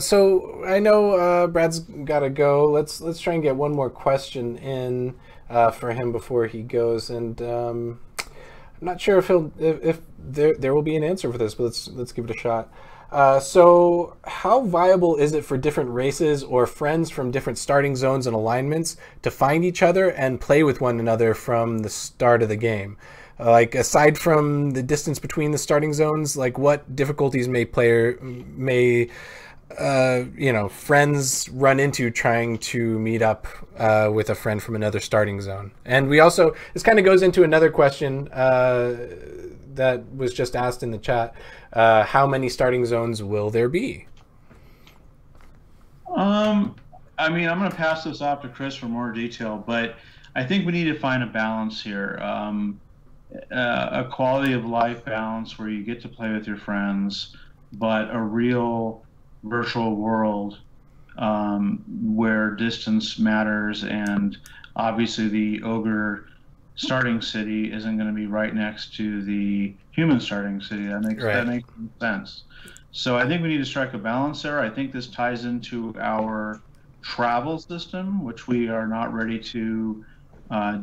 So I know Brad's got to go. Let's try and get one more question in for him before he goes. And I'm not sure if there will be an answer for this, but let's give it a shot. So how viable is it for different races or friends from different starting zones and alignments to find each other and play with one another from the start of the game? Like, aside from the distance between the starting zones, like what difficulties may friends run into trying to meet up with a friend from another starting zone? And we also, this kind of goes into another question that was just asked in the chat. How many starting zones will there be? I'm going to pass this off to Chris for more detail, but I think we need to find a balance here. A quality of life balance where you get to play with your friends, but a real virtual world where distance matters, and obviously the ogre starting city isn't going to be right next to the human starting city. That makes sense. So I think we need to strike a balance there. I think this ties into our travel system, which we are not ready to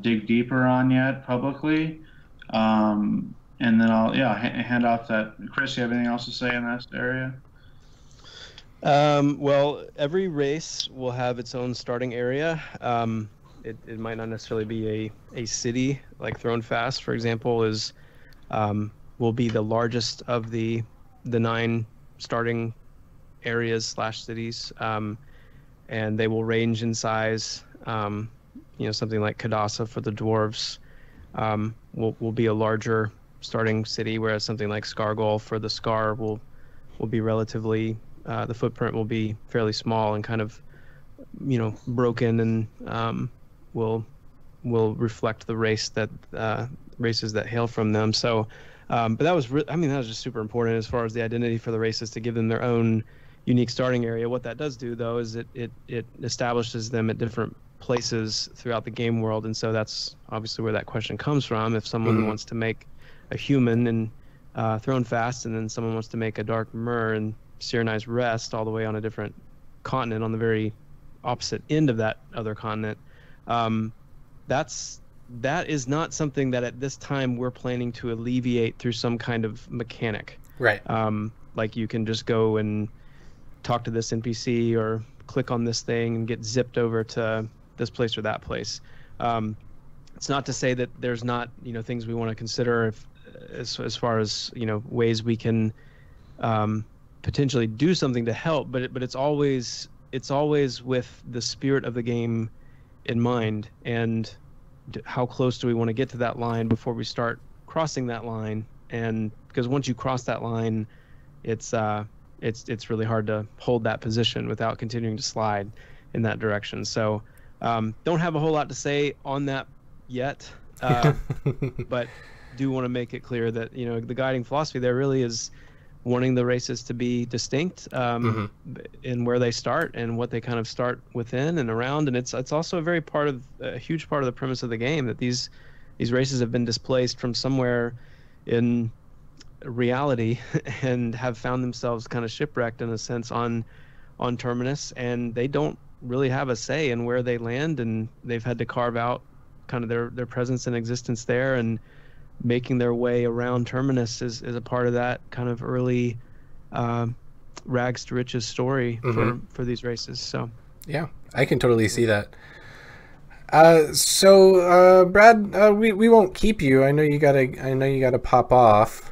dig deeper on yet publicly. And then I'll hand off that. Chris, you have anything else to say in that area? Well, every race will have its own starting area. It might not necessarily be a city, like Thrown Fast, for example, will be the largest of the 9 starting areas / cities, and they will range in size. Something like Kadasa for the dwarves will be a larger starting city, whereas something like Scargol for the Scar will be relatively, the footprint will be fairly small and kind of, broken, and will will reflect the race that races that hail from them. So, but that was that was just super important as far as the identity for the races, to give them their own unique starting area. What that does do, though, is it establishes them at different places throughout the game world, and so that's obviously where that question comes from. If someone wants to make a human and thrown fast, and then someone wants to make a dark mer and Cyrenized Rest all the way on a different continent on the very opposite end of that other continent, that is not something that at this time we're planning to alleviate through some kind of mechanic. Right. Like you can just go and talk to this NPC or click on this thing and get zipped over to this place or that place. It's not to say that there's not, things we want to consider as far as, ways we can potentially do something to help, but it's always with the spirit of the game in mind, and how close do we want to get to that line before we start crossing that line. And because once you cross that line, it's really hard to hold that position without continuing to slide in that direction. So don't have a whole lot to say on that yet, but do want to make it clear that the guiding philosophy there really is wanting the races to be distinct in where they start and what they kind of start within and around. And it's also a huge part of the premise of the game, that these races have been displaced from somewhere in reality and have found themselves kind of shipwrecked in a sense on Terminus, and they don't really have a say in where they land, and they've had to carve out kind of their presence and existence there, and making their way around Terminus is a part of that kind of early rags to riches story for these races. So yeah, I can totally see that. So Brad, we won't keep you. I know you gotta pop off.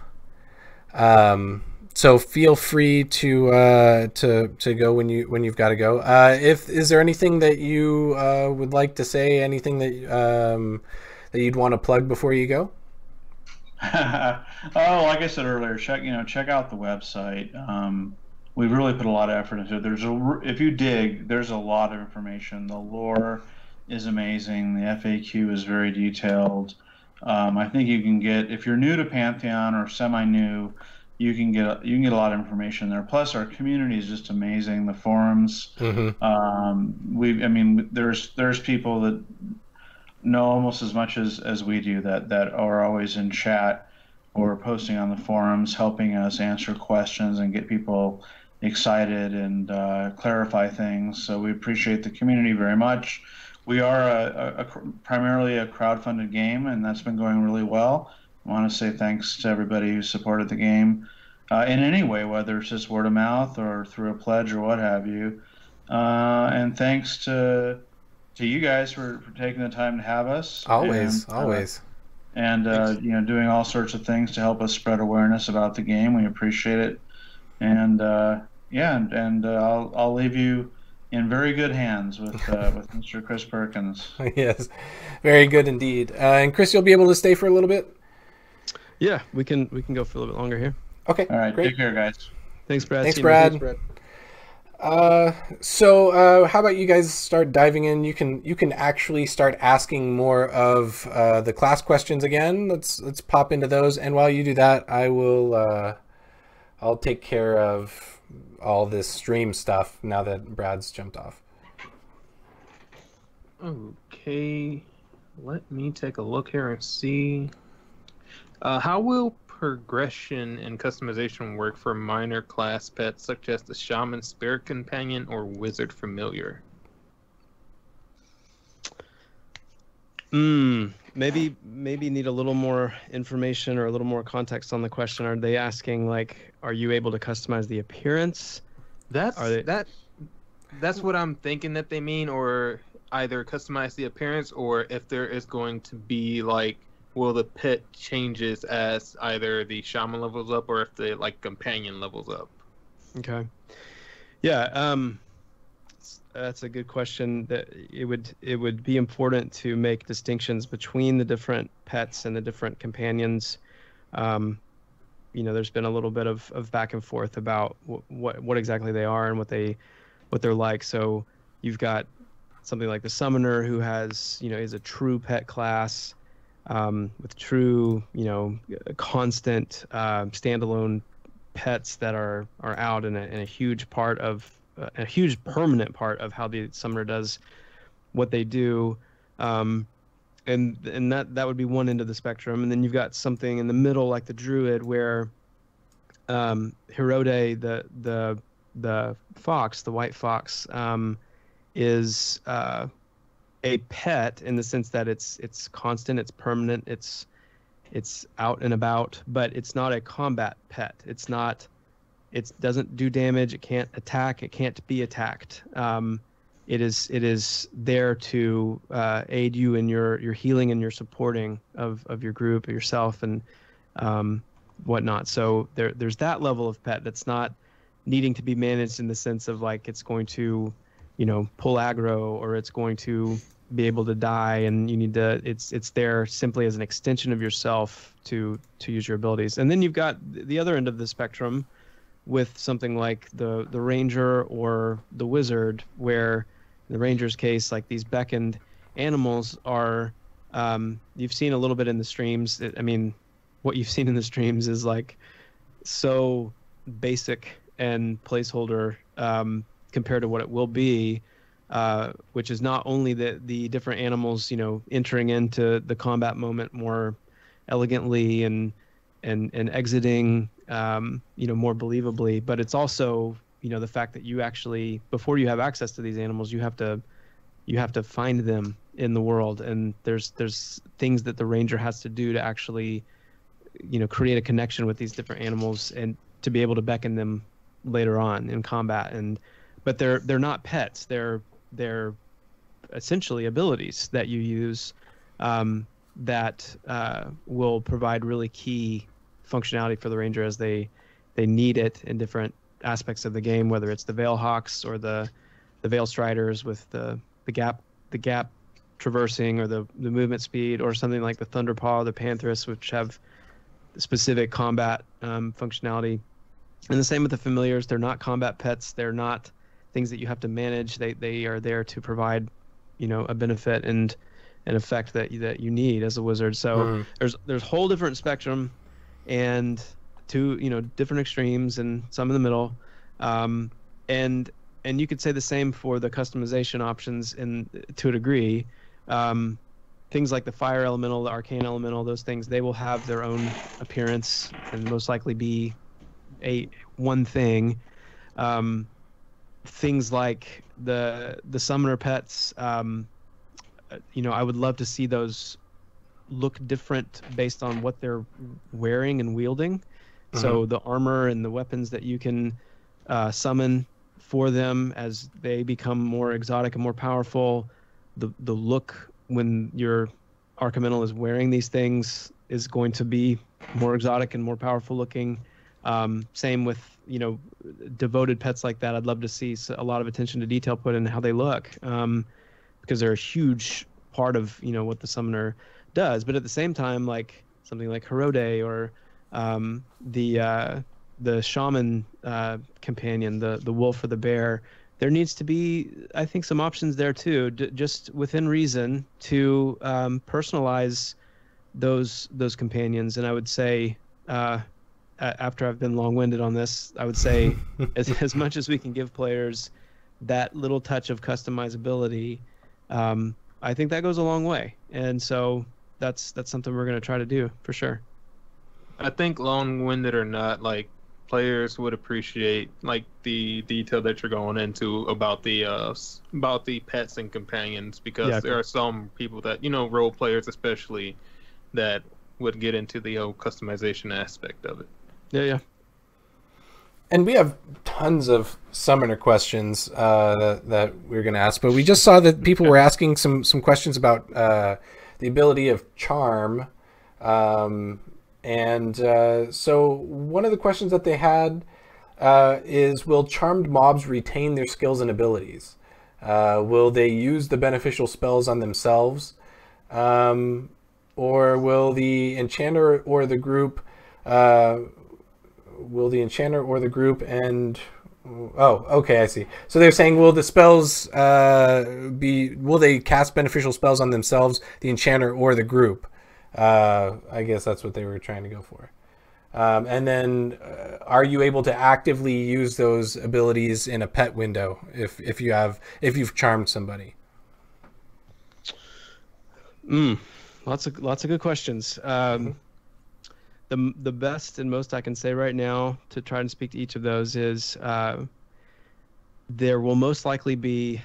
So feel free to go when you've got to go. Is there anything that you would like to say? Anything that you'd want to plug before you go? Like I said earlier, check out the website. We've really put a lot of effort into it. If you dig, there's a lot of information. The lore is amazing. The FAQ is very detailed. I think you can get, if you're new to Pantheon or semi-new, you can get a lot of information there. Plus, our community is just amazing. The forums, there's people that know almost as much as we do that are always in chat or posting on the forums, helping us answer questions and get people excited and clarify things. So we appreciate the community very much. We are primarily a crowdfunded game, and that's been going really well. I want to say thanks to everybody who supported the game in any way, whether it's just word of mouth or through a pledge or what have you. And thanks to you guys for taking the time to have us. Always. And doing all sorts of things to help us spread awareness about the game. We appreciate it. And I'll leave you in very good hands with Mr. Chris Perkins. Yes, very good indeed. And Chris, you'll be able to stay for a little bit? Yeah, we can go for a little bit longer here. Okay. All right. Great. Take care, guys. Thanks, Brad. Thanks, Brad. So how about you guys start diving in? You can actually start asking more of the class questions again. Let's pop into those, and while you do that, I'll take care of all this stream stuff now that Brad's jumped off. Okay, let me take a look here and see. How will progression and customization work for minor class pets such as the Shaman Spirit Companion or Wizard Familiar? Maybe need a little more information or a little more context on the question. Are they asking, like, are you able to customize the appearance? That's what I'm thinking that they mean, or either customize the appearance, or if there is going to be, like, will the pet changes as either the shaman levels up or if the companion levels up? Okay. Yeah, that's a good question. That it would be important to make distinctions between the different pets and the different companions. There's been a little bit of back and forth about what exactly they are and what they're like. So you've got something like the Summoner, who has, is a true pet class, with true, constant standalone pets that are out in a huge part of a huge permanent part of how the Summoner does what they do. And that would be one end of the spectrum. And then you've got something in the middle like the Druid, where Hirode, the fox, the white fox, is a pet in the sense that it's constant, it's permanent, it's out and about, but it's not a combat pet. It doesn't do damage, it can't attack, it can't be attacked. It is there to aid you in your healing and your supporting of your group, of yourself, and whatnot. So there's that level of pet that's not needing to be managed in the sense of like it's going to pull aggro, or it's going to be able to die, and you need to it's there simply as an extension of yourself to use your abilities. And then you've got the other end of the spectrum with something like the ranger or the wizard, where in the ranger's case, like these beckoned animals are you've seen a little bit in the streams. What you've seen in the streams is like so basic and placeholder compared to what it will be, which is not only the different animals, entering into the combat moment more elegantly and exiting, more believably, but it's also, the fact that you actually, before you have access to these animals, you have to find them in the world, and there's things that the ranger has to do to actually, create a connection with these different animals and to be able to beckon them later on in combat. But they're not pets. They're essentially abilities that you use that will provide really key functionality for the ranger as they need it in different aspects of the game, whether it's the Veil Hawks or the Veil Striders with the gap traversing, or the movement speed, or something like the Thunderpaw or the Panthers, which have specific combat functionality. And the same with the familiars. They're not combat pets. They're not things that you have to manage. They are there to provide, a benefit and an effect that you need as a wizard. So there's a whole different spectrum, and two different extremes, and some in the middle. And you could say the same for the customization options to a degree. Things like the fire elemental, the arcane elemental, those things, they will have their own appearance and most likely be one thing. Things like the summoner pets, I would love to see those look different based on what they're wearing and wielding. So the armor and the weapons that you can summon for them as they become more exotic and more powerful, the look when your Archelemental is wearing these things is going to be more exotic and more powerful looking. Same with, devoted pets like that. I'd love to see a lot of attention to detail put in how they look, because they're a huge part of, what the summoner does. But at the same time, like something like Hirode or the shaman companion, the wolf or the bear, there needs to be, I think, some options there too, just within reason, to personalize those companions. And I would say, after I've been long-winded on this, I would say as much as we can give players that little touch of customizability, I think that goes a long way. And so that's something we're going to try to do for sure. I think long-winded or not, like, players would appreciate like the detail that you're going into about the pets and companions, because there are some people that, role players especially, that would get into the whole customization aspect of it. Yeah. And we have tons of summoner questions that we're going to ask, but we just saw that people were asking some questions about the ability of charm. So one of the questions that they had is, will charmed mobs retain their skills and abilities? Will they use the beneficial spells on themselves? Or will the enchanter or the group and Oh, okay, I see. So they're saying, will the spells will they cast beneficial spells on themselves, the enchanter, or the group? I guess that's what they were trying to go for. And then, are you able to actively use those abilities in a pet window if you've charmed somebody? Lots of good questions. The best and most I can say right now to try and speak to each of those is there will most likely be,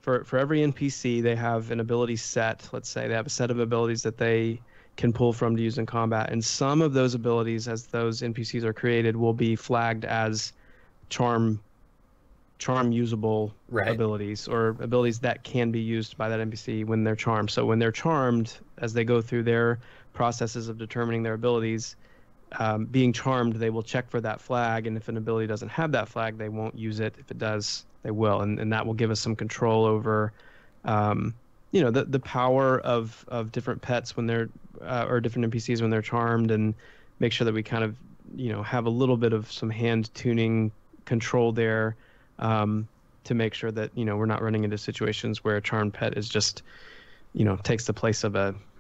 for every NPC, they have an ability set. Let's say they have a set of abilities that they can pull from to use in combat. And some of those abilities, as those NPCs are created, will be flagged as charm usable abilities, or abilities that can be used by that NPC when they're charmed. So when they're charmed, as they go through their processes of determining their abilities, being charmed, they will check for that flag, and if an ability doesn't have that flag, they won't use it. If it does, they will, and that will give us some control over the power of different pets when they're or different NPCs when they're charmed, and make sure that we kind of have a little bit of some hand tuning control there, to make sure that we're not running into situations where a charmed pet is just takes the place of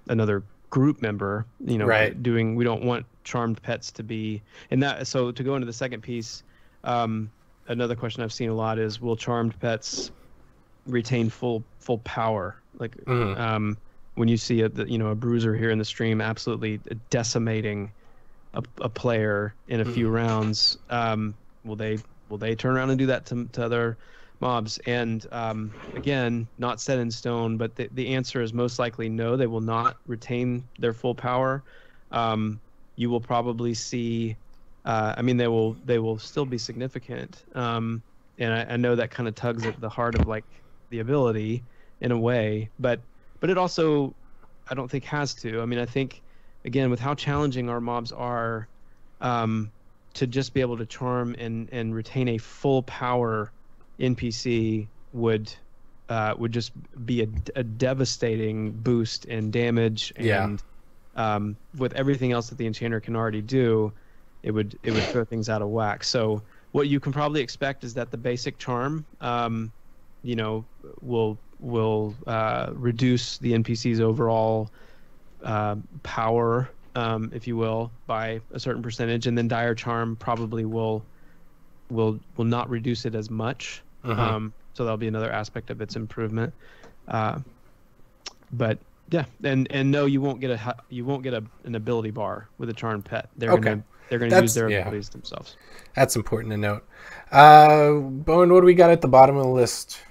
another group member, we don't want charmed pets to be in that. So to go into the second piece, another question I've seen a lot is, will charmed pets retain full power? Like when you see a bruiser here in the stream absolutely decimating a player in a few rounds, will they turn around and do that to other mobs? And again, not set in stone, but the answer is most likely no. They will not retain their full power. You will probably see, they will still be significant. And I know that kind of tugs at the heart of like the ability in a way, but it also, I don't think has to. I mean, I think again, with how challenging our mobs are, to just be able to charm and retain a full power NPC would just be a devastating boost in damage, and with everything else that the enchanter can already do, it would throw things out of whack. So what you can probably expect is that the basic charm will reduce the NPC's overall power, if you will, by a certain percentage, and then dire charm probably will not reduce it as much. So that'll be another aspect of its improvement. But yeah, and no, you won't get an ability bar with a charmed pet. They're gonna use their abilities themselves. That's important to note. Bowen, what do we got at the bottom of the list?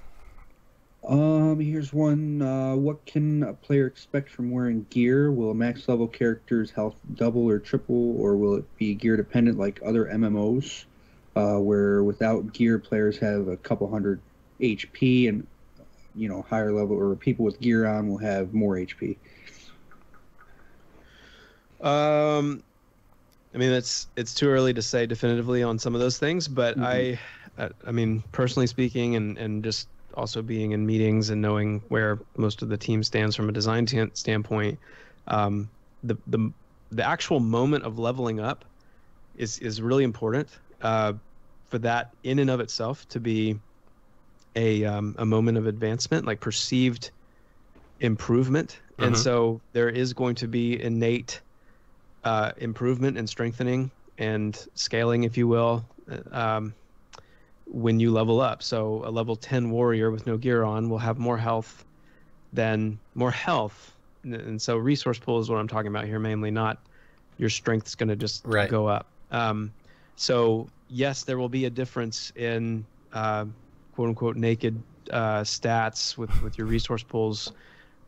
Here's one. What can a player expect from wearing gear? Will a max level character's health double or triple, or will it be gear dependent like other MMOs, where without gear players have a couple hundred HP, and higher level or people with gear on will have more HP? It's too early to say definitively on some of those things, but I mean, personally speaking, and just also being in meetings and knowing where most of the team stands from a design standpoint, the actual moment of leveling up is really important, for that in and of itself to be a moment of advancement, like perceived improvement. And so there is going to be innate improvement and strengthening and scaling, if you will, when you level up. So a level 10 warrior with no gear on will have more health. And so resource pool is what I'm talking about here mainly, not your strength's going to just go up. So yes, there will be a difference in quote unquote naked stats with your resource pools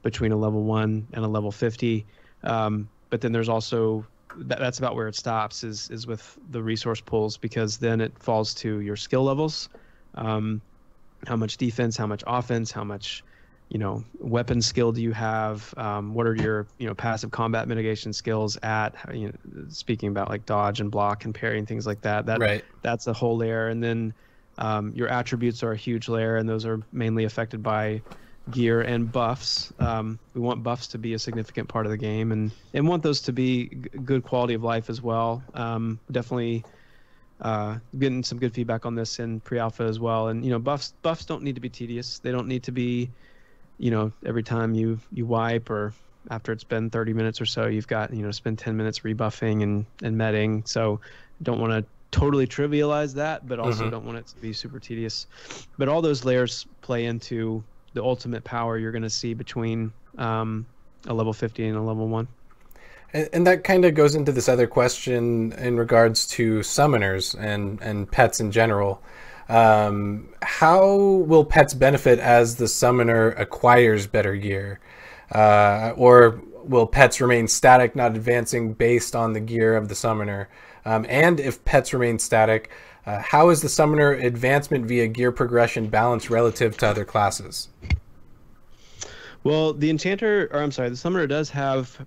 between a level 1 and a level 50. But then there's also, that's about where it stops, is with the resource pools, because then it falls to your skill levels. How much defense, how much offense, how much weapon skill do you have? What are your passive combat mitigation skills at? Speaking about like dodge and block and parry and things like that. That's a whole layer. And then your attributes are a huge layer, and those are mainly affected by gear and buffs. We want buffs to be a significant part of the game, and want those to be good quality of life as well. Definitely getting some good feedback on this in pre-alpha as well. And buffs don't need to be tedious. They don't need to be, every time you wipe or after it's been 30 minutes or so, you've got spend 10 minutes rebuffing and meting. So don't want to totally trivialize that, but also don't want it to be super tedious. But all those layers play into the ultimate power you're going to see between a level 50 and a level 1. And that kind of goes into this other question in regards to summoners and pets in general. How will pets benefit as the summoner acquires better gear? Or will pets remain static, not advancing based on the gear of the summoner? And if pets remain static, how is the summoner advancement via gear progression balanced relative to other classes? Well, the summoner does have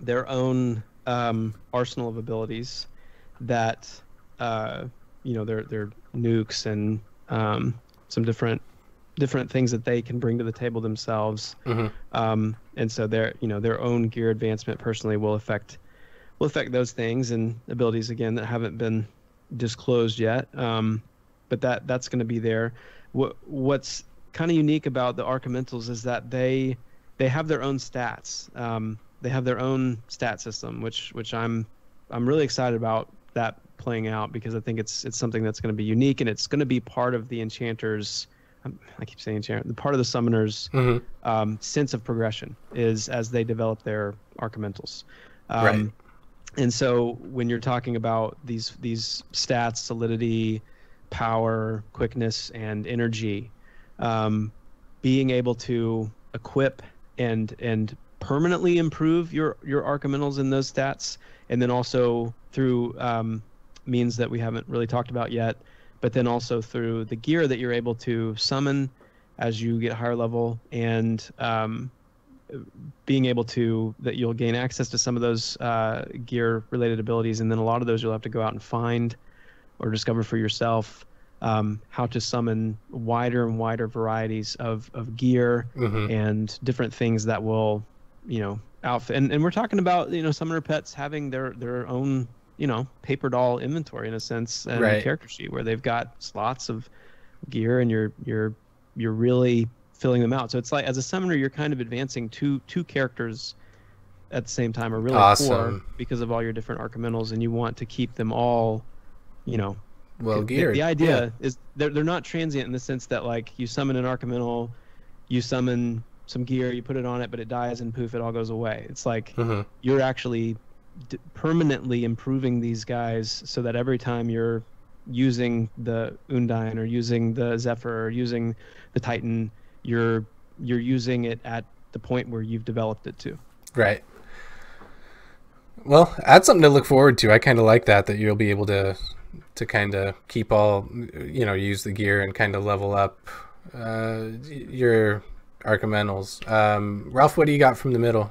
their own arsenal of abilities that they're nukes and some different things that they can bring to the table themselves. And so their own gear advancement personally will affect those things and abilities again that haven't been disclosed yet. But that's going to be there. What's kind of unique about the Archimentals is that they have their own stats. They have their own stat system, which I'm really excited about that playing out, because I think it's something that's going to be unique, and it's going to be part of the enchanters. I keep saying enchanter. The part of the summoners' sense of progression is as they develop their Archimentals. Right. And so when you're talking about these stats, solidity, power, quickness, and energy, being able to equip and permanently improve your Archimentals in those stats, and then also through means that we haven't really talked about yet, but then also through the gear that you're able to summon as you get higher level, and being able to, that you'll gain access to some of those gear related abilities, and then a lot of those you'll have to go out and find or discover for yourself, how to summon wider and wider varieties of gear and different things that will outfit. And we're talking about summoner pets having their own paper doll inventory in a sense, and right. character sheet where they've got slots of gear, and you're really filling them out. So it's like, as a summoner, you're kind of advancing two characters at the same time, or really awesome. 4, because of all your different Archimentals, and you want to keep them all well geared. The idea is they're not transient in the sense that, like, you summon an Archimental, you summon some gear, you put it on it, but it dies and poof, it all goes away. It's like you're actually permanently improving these guys, so that every time you're using the Undine or using the Zephyr or using the Titan, you're using it at the point where you've developed it to. Right. Well, that's something to look forward to. I kind of like that you'll be able to kind of keep all, use the gear and kind of level up your Archimentals. Ralph, what do you got from the middle?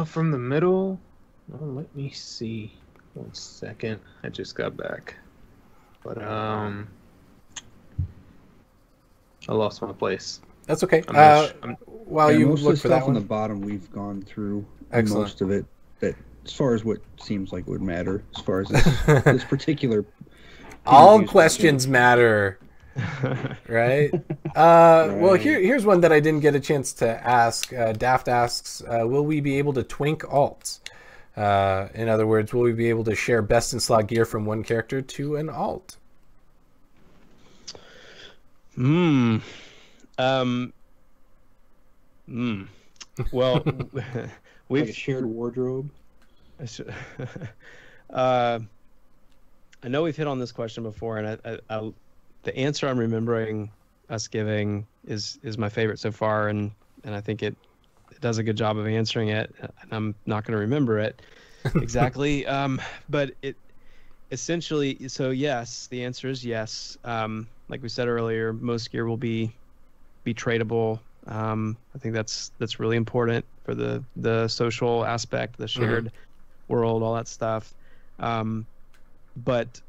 From the middle, let me see. 1 second. I just got back. But I lost my place. That's okay. While you most look of the for that stuff on one, the bottom, we've gone through excellent. Most of it. That, as far as what seems like would matter, as far as this particular. All questions matter. Right? Well, here's one that I didn't get a chance to ask. Daft asks, will we be able to twink alts? In other words, will we be able to share best in slot gear from one character to an alt? We've Well, like a shared wardrobe. I know we've hit on this question before, and the answer I'm remembering us giving is my favorite so far, and I think it does a good job of answering it. And I'm not going to remember it exactly, but it essentially. So yes, the answer is yes. Like we said earlier, most gear will be tradable. I think that's really important for the social aspect, the shared world, all that stuff. But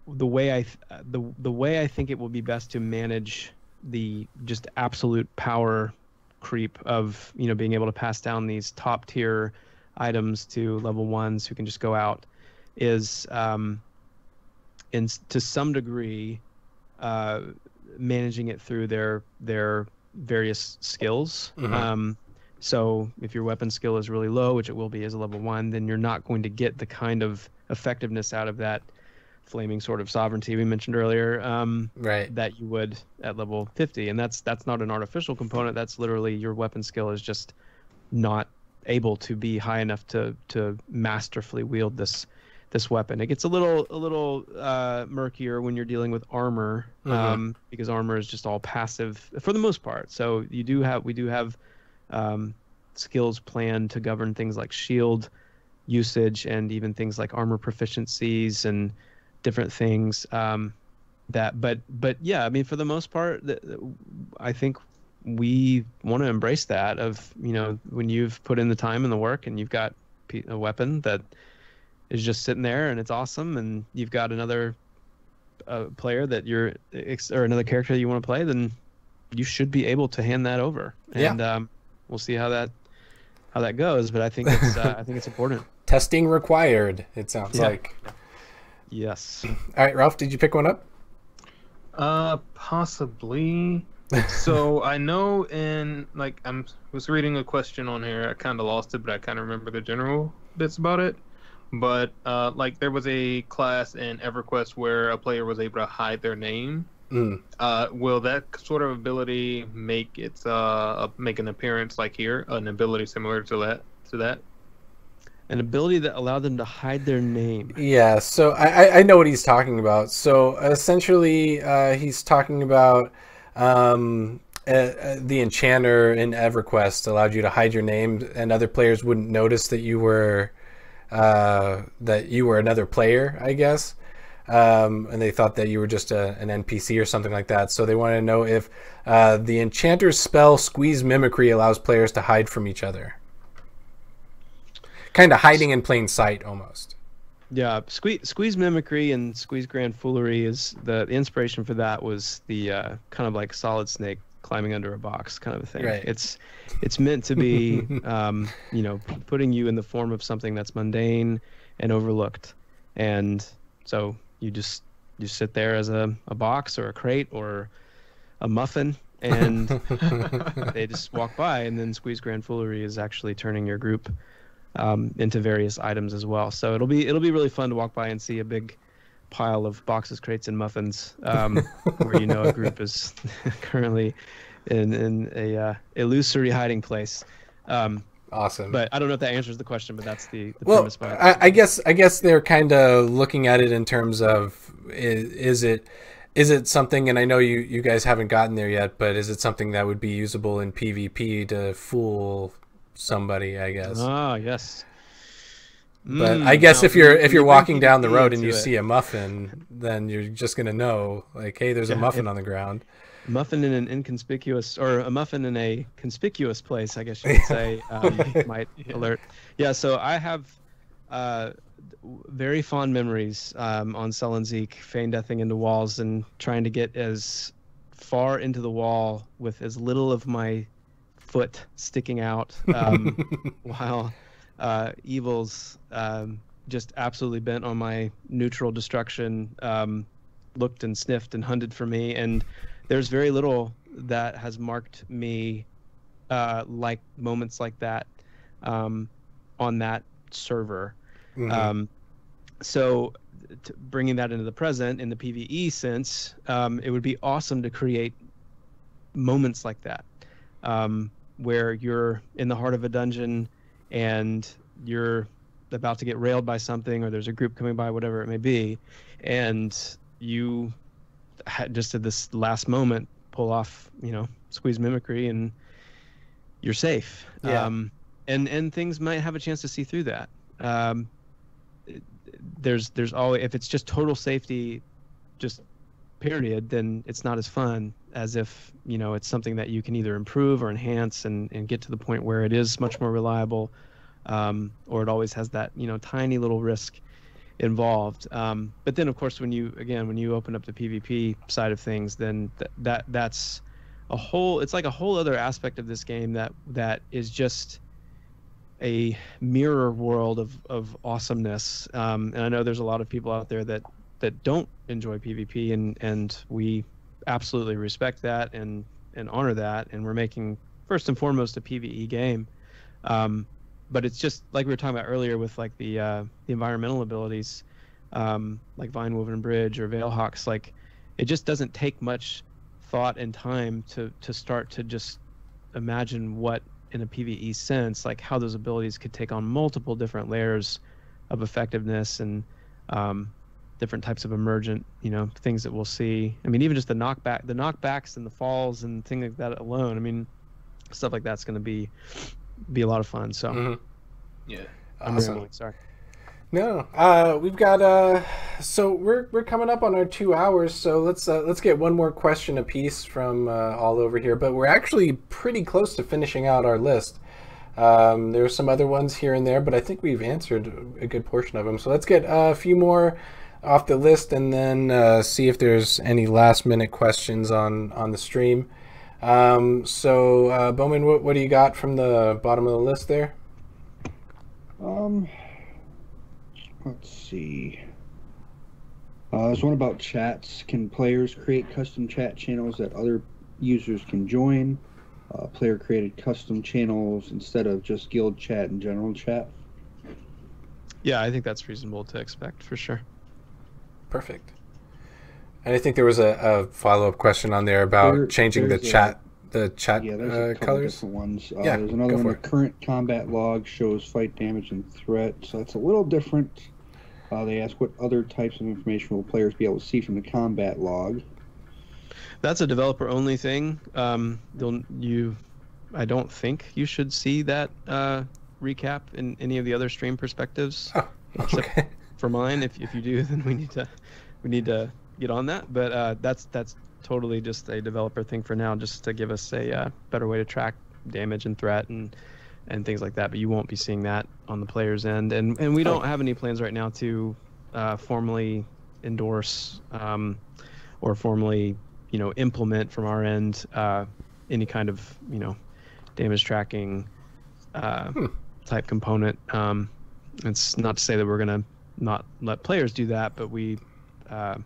the way I think it will be best to manage the just absolute power creep of being able to pass down these top tier items to level 1s who can just go out, is to some degree managing it through their various skills. So if your weapon skill is really low, which it will be as a level 1, then you're not going to get the kind of effectiveness out of that flaming sword of sovereignty we mentioned earlier, that you would at level 50. And that's not an artificial component. That's literally your weapon skill is just not able to be high enough to masterfully wield this weapon. It gets a little murkier when you're dealing with armor, because armor is just all passive for the most part. So we do have skills planned to govern things like shield usage and even things like armor proficiencies and different things. But yeah, I mean, for the most part, I think we want to embrace that of, when you've put in the time and the work and you've got a weapon that is just sitting there and it's awesome, and you've got another player that or another character that you want to play, then you should be able to hand that over. And we'll see how that goes. But I think it's important. Testing required, it sounds like. Yes. All right, Ralph, did you pick one up? Possibly. So I know I was reading a question on here. I kind of lost it, but I kind of remember the general bits about it. But there was a class in EverQuest where a player was able to hide their name. Will that sort of ability make make an appearance like here, an ability similar to that? An ability that allowed them to hide their name. Yeah, so I know what he's talking about. So essentially, he's talking about the enchanter in EverQuest allowed you to hide your name, and other players wouldn't notice that you were another player, I guess. And they thought that you were just an NPC or something like that. So they wanted to know if the enchanter's spell Squeeze Mimicry allows players to hide from each other. Kind of hiding in plain sight, almost. Yeah, Squeeze Mimicry and Squeeze Grand Foolery is the inspiration for that was the kind of like Solid Snake climbing under a box kind of a thing. Right. It's meant to be, putting you in the form of something that's mundane and overlooked, and so you sit there as a box or a crate or a muffin, and they just walk by, and then Squeeze Grand Foolery is actually turning your group into various items as well. So it'll be really fun to walk by and see a big pile of boxes, crates, and muffins, where a group is currently in a illusory hiding place. Awesome. But I don't know if that answers the question, but that's the premise behind it. I guess they're kind of looking at it in terms of is it something, and I know you guys haven't gotten there yet, but is it something that would be usable in PvP to fool somebody, I guess. Ah, yes. But I guess if you're walking down the road and you see a muffin, then you're just gonna know, like, hey, there's a muffin on the ground. Muffin in an inconspicuous, or a muffin in a conspicuous place, I guess you could say, might alert. Yeah, so I have very fond memories on Sullen Zeke, feign deathing into walls and trying to get as far into the wall with as little of my foot sticking out, while evils just absolutely bent on my neutral destruction looked and sniffed and hunted for me. And there's very little that has marked me like moments like that on that server. So bringing that into the present in the PvE sense, it would be awesome to create moments like that, where you're in the heart of a dungeon and you're about to get railed by something, or there's a group coming by, whatever it may be, and you just at this last moment pull off, Squeeze Mimicry, and you're safe. Yeah. And things might have a chance to see through that. There's always, if it's just total safety, just period, then it's not as fun as if it's something that you can either improve or enhance and get to the point where it is much more reliable, or it always has that tiny little risk involved. But then of course when you open up the PvP side of things, then that's it's like a whole other aspect of this game that is just a mirror world of awesomeness. And I know there's a lot of people out there that don't enjoy PvP, and we absolutely respect that and honor that. And we're making first and foremost a PvE game. But it's just like we were talking about earlier with like the environmental abilities, like Vinewoven Bridge or Veilhawks. Like, it just doesn't take much thought and time to start to just imagine what, in a PvE sense, like how those abilities could take on multiple different layers of effectiveness and different types of emergent, things that we'll see. I mean, even just the knockbacks and the falls and things like that alone. I mean, stuff like that's going to be a lot of fun. So, Yeah, I'm Awesome. rambling, sorry. No, we've got so we're coming up on our 2 hours, so let's get one more question apiece from all over here. But we're actually pretty close to finishing out our list. There are some other ones here and there, but I think we've answered a good portion of them. So let's get a few more off the list, and then see if there's any last minute questions on the stream. So Bowman, what do you got from the bottom of the list there? Let's see. There's one about chats. Can players create custom chat channels that other users can join? Player-created custom channels instead of just guild chat and general chat? Yeah, I think that's reasonable to expect for sure. Perfect. And I think there was a follow-up question on there about changing the chat Yeah, there's a couple colors. different ones. Yeah, there's another go one. for The it. current combat log shows fight damage and threat, so that's a little different. They ask what other types of information will players be able to see from the combat log. That's a developer-only thing. I don't think you should see that recap in any of the other stream perspectives. Oh, except okay. for mine. If you do, then we need to get on that. But that's totally just a developer thing for now, just to give us a better way to track damage and threat and things like that. But you won't be seeing that on the player's end, and we don't have any plans right now to formally endorse or formally implement from our end any kind of damage tracking type component. It's not to say that we're gonna not let players do that, but we don't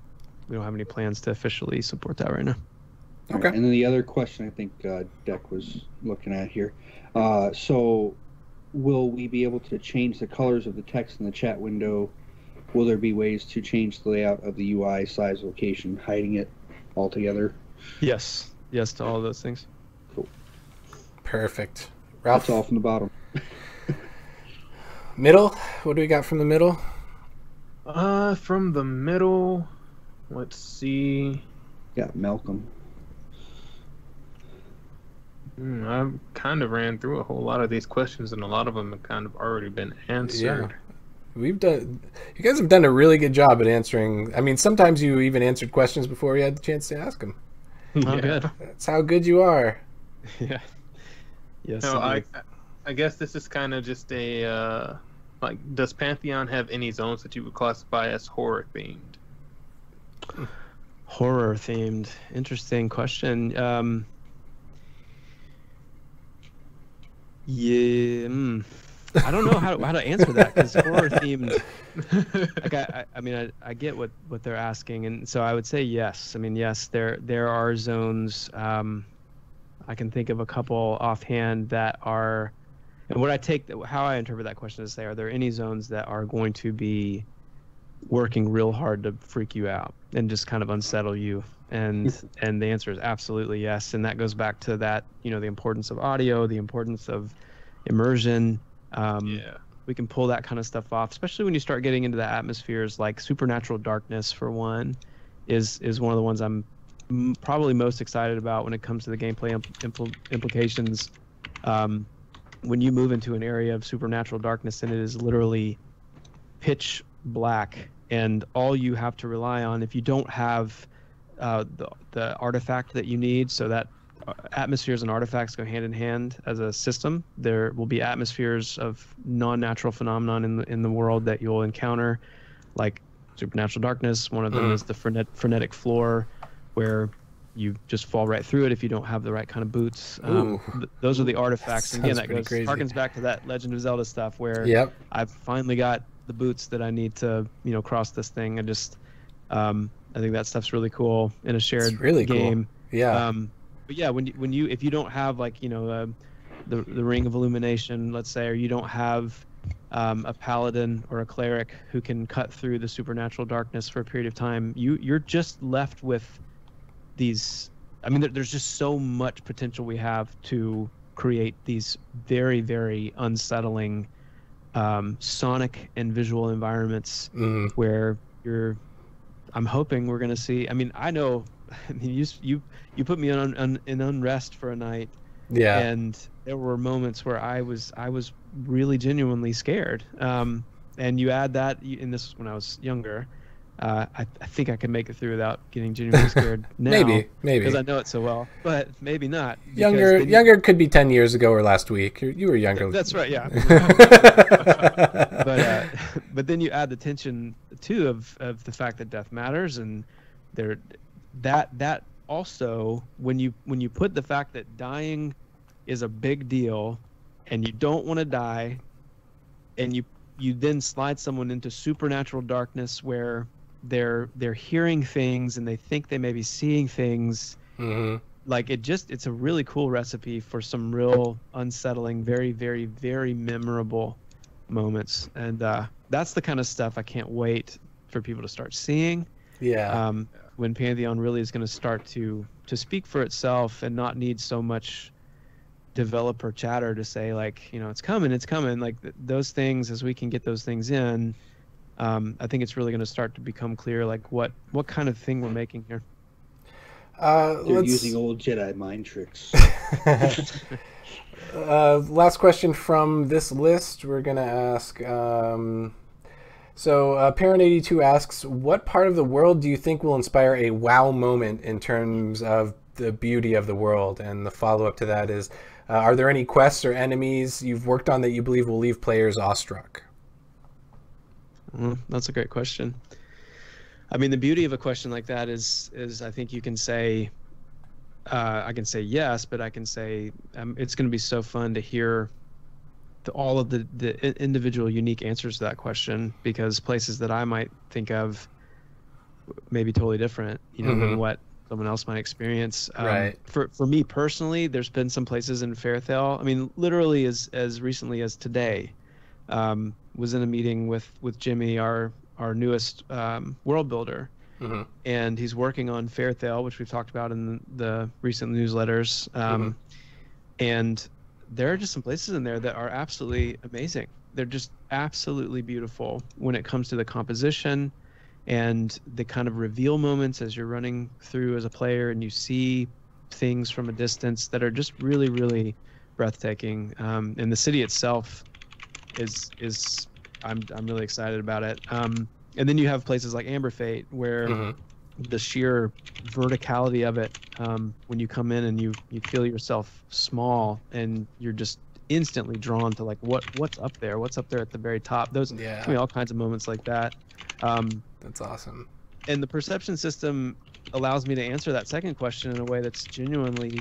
have any plans to officially support that right now. Okay. And then the other question I think Deck was looking at here. So will we be able to change the colors of the text in the chat window? Will there be ways to change the layout of the UI, size, location, hiding it altogether? Yes to all of those things. Cool. Perfect. Ralph, That's all from the bottom. middle. What do we got from the middle? From the middle, let's see. Yeah, Malcolm. I kind of ran through a whole lot of these questions, and a lot of them have kind of already been answered. You guys have done a really good job at answering. I mean, sometimes you even answered questions before we had the chance to ask them. Oh, good. That's how good you are. Yeah. Yes. No, indeed. I guess this is kind of just a does Pantheon have any zones that you would classify as horror themed? Horror themed. Interesting question. I don't know how to answer that, because horror themed. Like I get what they're asking, and so I would say yes. I mean, yes, there are zones. I can think of a couple offhand that are, and how I interpret that question is, are there any zones that are going to be working real hard to freak you out and just kind of unsettle you? And the answer is absolutely yes. And that goes back to that, the importance of audio, the importance of immersion. We can pull that kind of stuff off, especially when you start getting into the atmospheres. Like supernatural darkness, for one, is one of the ones I'm probably most excited about when it comes to the gameplay implications. When you move into an area of supernatural darkness and it is literally pitch black, and all you have to rely on, if you don't have the artifact that you need, so that atmospheres and artifacts go hand in hand as a system. There will be atmospheres of non-natural phenomenon in the world that you'll encounter, like supernatural darkness. One of them is the frenetic floor, where you just fall right through it if you don't have the right kind of boots. Those are the artifacts. And again, that harkens back to that Legend of Zelda stuff where I've finally got the boots that I need to, cross this thing. And just, I think that stuff's really cool in a shared game. Cool. Yeah. But yeah, if you don't have like, the Ring of Illumination, let's say, or you don't have a paladin or a cleric who can cut through the supernatural darkness for a period of time, you're just left with these. I mean, there's just so much potential we have to create these very, very unsettling sonic and visual environments where I'm hoping we're going to see. I mean, I know. I mean, you put me in unrest for a night. Yeah. And there were moments where I was really genuinely scared. And you add that, and this was when I was younger. I think I could make it through without getting genuinely scared now. Maybe because I know it so well, but maybe not. Younger could be 10 years ago or last week. You were younger. That's right. Yeah. But then you add the tension too of the fact that death matters, and that also when you put the fact that dying is a big deal and you don't want to die, and you then slide someone into supernatural darkness where they're hearing things and they think they may be seeing things, like it's a really cool recipe for some real unsettling, very, very, very memorable moments. And that's the kind of stuff I can't wait for people to start seeing. When Pantheon really is going to start to speak for itself and not need so much developer chatter to say, like, it's coming. Like those things, as we can get those things in, I think it's really going to start to become clear, like what kind of thing we're making here. They're using old Jedi mind tricks. Last question from this list we're going to ask. So Parent82 asks, what part of the world do you think will inspire a wow moment in terms of the beauty of the world? And the follow-up to that is, are there any quests or enemies you've worked on that you believe will leave players awestruck? That's a great question. I mean, the beauty of a question like that is I think you can say, I can say yes, but I can say it's going to be so fun to hear all of the individual unique answers to that question, because places that I might think of may be totally different, than what someone else might experience. Right. For me personally, there's been some places in Fairthale. I mean, literally as recently as today, was in a meeting with Jimmy, our newest world builder, and he's working on Fairthale, which we've talked about in the recent newsletters. And there are just some places in there that are absolutely amazing. They're just absolutely beautiful when it comes to the composition and the kind of reveal moments as you're running through as a player and you see things from a distance that are just really, really breathtaking. And the city itself is I'm really excited about it. And then you have places like Amber Fate where the sheer verticality of it, when you come in and you feel yourself small and you're just instantly drawn to like what's up there at the very top. Those all kinds of moments like that. That's awesome. And the perception system allows me to answer that second question in a way that's genuinely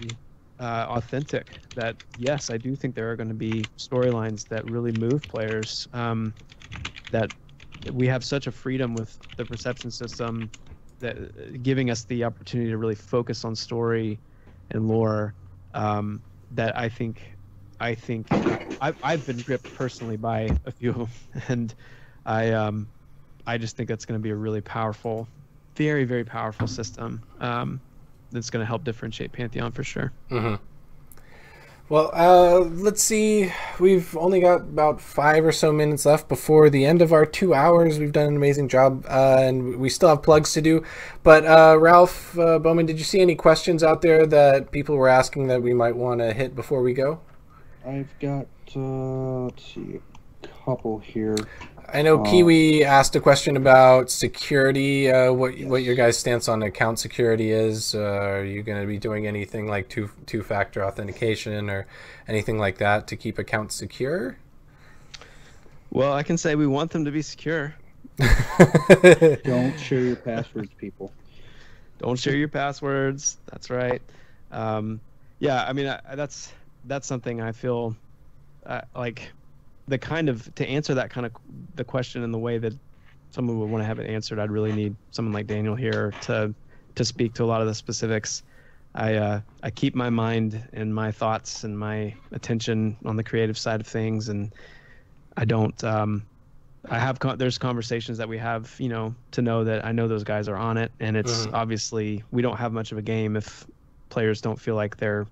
authentic. That yes, I do think there are going to be storylines that really move players. That we have such a freedom with the perception system, that giving us the opportunity to really focus on story and lore, that I think I've been gripped personally by a few of them, and I just think that's going to be a really powerful, very, very powerful system that's going to help differentiate Pantheon for sure. Well, let's see. We've only got about 5 or so minutes left before the end of our 2 hours. We've done an amazing job, and we still have plugs to do. But Ralph Bowman, did you see any questions out there that people were asking that we might want to hit before we go? I've got, let's see, a couple here. I know Kiwi asked a question about security, what your guys' stance on account security is. Are you going to be doing anything like two-factor authentication or anything like that to keep accounts secure? Well, I can say we want them to be secure. Don't share your passwords, people. Don't share your passwords. That's right. Yeah, I mean, that's something I feel like to answer that kind of the question in the way that someone would want to have it answered. I'd really need someone like Daniel here to speak to a lot of the specifics. I keep my mind and my thoughts and my attention on the creative side of things, and I don't. There's conversations that we have, to know that I know those guys are on it, and it's obviously we don't have much of a game if players don't feel like their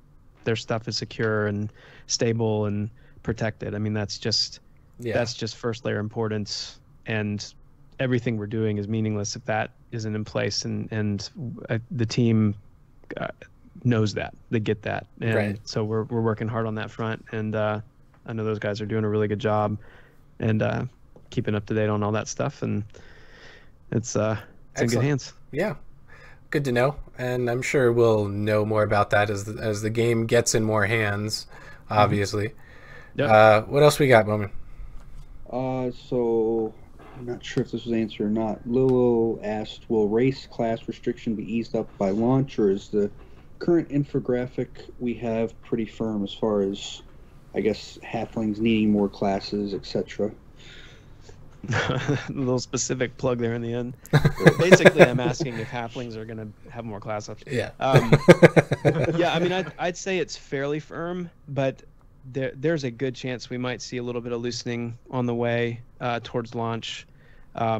stuff is secure and stable and protected. I mean, that's just first layer importance, and everything we're doing is meaningless if that isn't in place, and the team knows that, they get that, and right. So we're working hard on that front, and I know those guys are doing a really good job, and keeping up to date on all that stuff, and it's in good hands. Yeah, good to know, and I'm sure we'll know more about that as the game gets in more hands, obviously. Yep. What else we got, Bowman? So I'm not sure if this was answered or not. Lilo asked, will race class restriction be eased up by launch, or is the current infographic we have pretty firm as far as, I guess, halflings needing more classes, etc.? A little specific plug there in the end. Basically, I'm asking if halflings are going to have more class options. Yeah. Yeah, I mean, I'd say it's fairly firm, but there's a good chance we might see a little bit of loosening on the way towards launch. I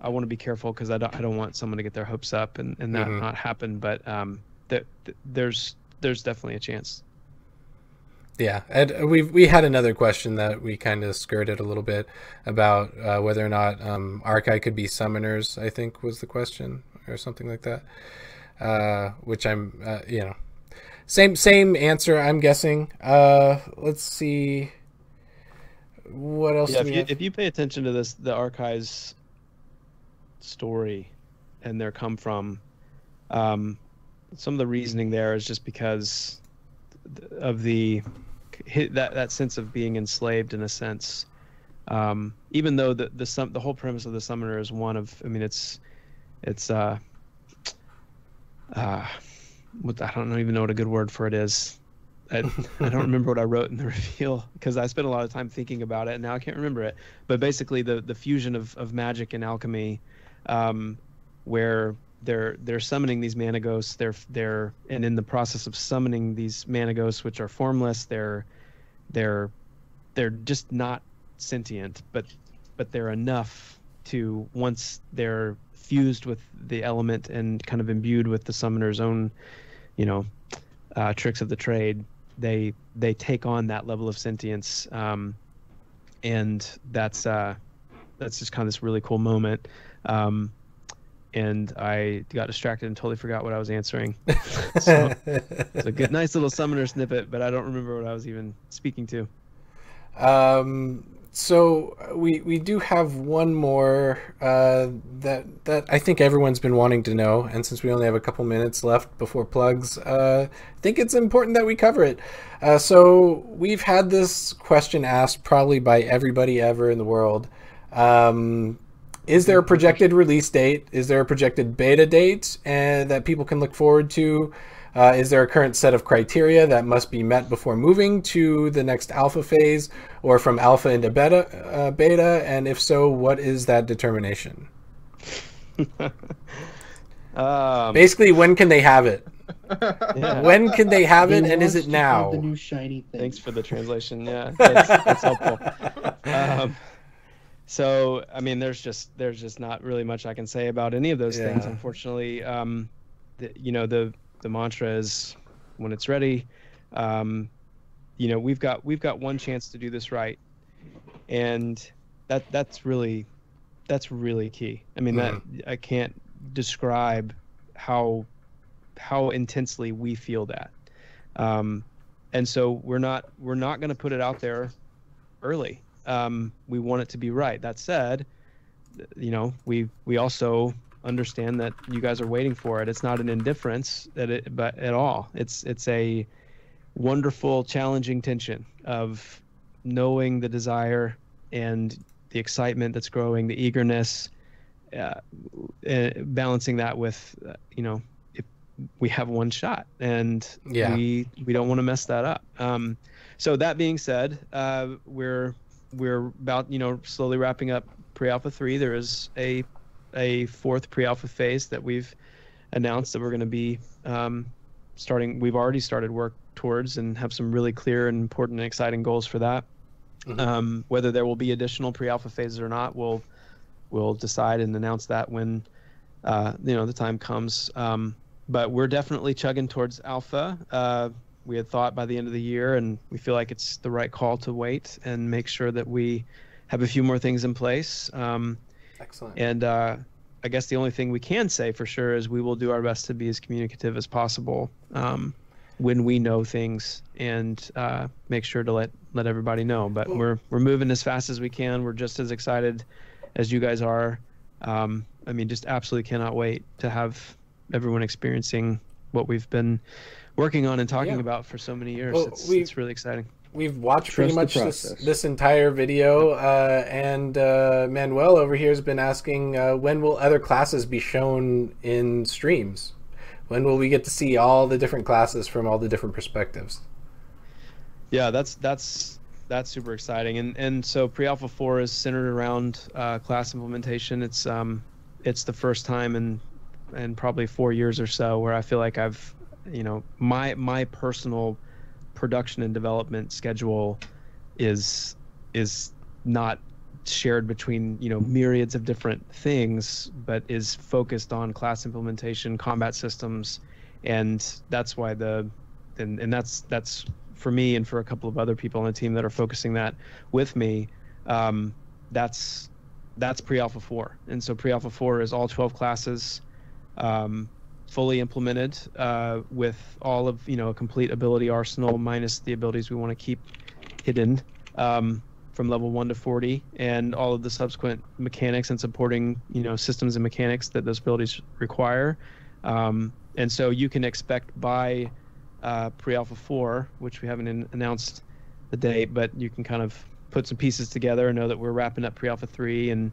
want to be careful because I don't want someone to get their hopes up and that not happen, but there's definitely a chance. Yeah, and we had another question that we kind of skirted a little bit about whether or not Archai could be summoners, I think was the question, or something like that. Which I'm, same answer, I'm guessing. Let's see. What else? Yeah, if you pay attention to the Archai's story and their come from, some of the reasoning there is just because of that sense of being enslaved in a sense. Even though the whole premise of the summoner is one of, I mean, I don't even know what a good word for it is. I don't remember what I wrote in the reveal because I spent a lot of time thinking about it and now I can't remember it. But basically the fusion of magic and alchemy, where they're summoning these mana ghosts, and in the process of summoning these mana ghosts, which are formless, they're just not sentient, but they're enough to, once they're fused with the element and kind of imbued with the summoner's own, tricks of the trade, they take on that level of sentience, and that's just kind of this really cool moment. And I got distracted and totally forgot what I was answering. So it's a nice little summoner snippet, but I don't remember what I was even speaking to. So we do have one more that I think everyone's been wanting to know, and since we only have a couple minutes left before plugs, I think it's important that we cover it. So we've had this question asked probably by everybody ever in the world. Is there a projected release date? Is there a projected beta date that people can look forward to? Is there a current set of criteria that must be met before moving to the next alpha phase or from alpha into beta? And if so, what is that determination? Basically, when can they have it? Yeah. When can they have it, and is it now? The new shiny thing. Thanks for the translation. Yeah, that's helpful. So, I mean, there's just not really much I can say about any of those things, unfortunately. The mantra is, when it's ready, we've got one chance to do this right, and that's really key. I mean, that I can't describe how intensely we feel that, and so we're not going to put it out there early. We want it to be right. That said, we also understand that you guys are waiting for it. It's not an indifference but at all. It's a wonderful, challenging tension of knowing the desire and the excitement that's growing, the eagerness, balancing that with if we have one shot, and Yeah. we don't want to mess that up. So that being said, we're about slowly wrapping up pre-alpha 3. There is a fourth pre-alpha phase that we've announced that we're going to be starting. We've already started work towards and have some really clear and important and exciting goals for that. Mm-hmm. Whether there will be additional pre-alpha phases or not, we'll decide and announce that when the time comes. But we're definitely chugging towards alpha. We had thought by the end of the year, and we feel like it's the right call to wait and make sure that we have a few more things in place. Excellent. And I guess the only thing we can say for sure is we will do our best to be as communicative as possible when we know things, and make sure to let everybody know. But we're moving as fast as we can. We're just as excited as you guys are. I mean, just absolutely cannot wait to have everyone experiencing what we've been working on and talking about for so many years. Well, it's really exciting. We've watched pretty much Trust the this entire video, and Manuel over here has been asking, when will other classes be shown in streams? When will we get to see all the different classes from all the different perspectives? Yeah, that's super exciting. And so pre-alpha 4 is centered around class implementation. It's the first time in probably 4 years or so where I feel like I've, my personal production and development schedule is not shared between myriads of different things, but is focused on class implementation, combat systems, and that's why that's for me and for a couple of other people on the team that are focusing that with me. That's pre-alpha 4, and so pre-alpha 4 is all 12 classes fully implemented with all of a complete ability arsenal minus the abilities we want to keep hidden from level 1 to 40, and all of the subsequent mechanics and supporting systems and mechanics that those abilities require. And so you can expect by pre-alpha 4, which we haven't announced the date, but you can kind of put some pieces together and know that we're wrapping up pre-alpha 3, and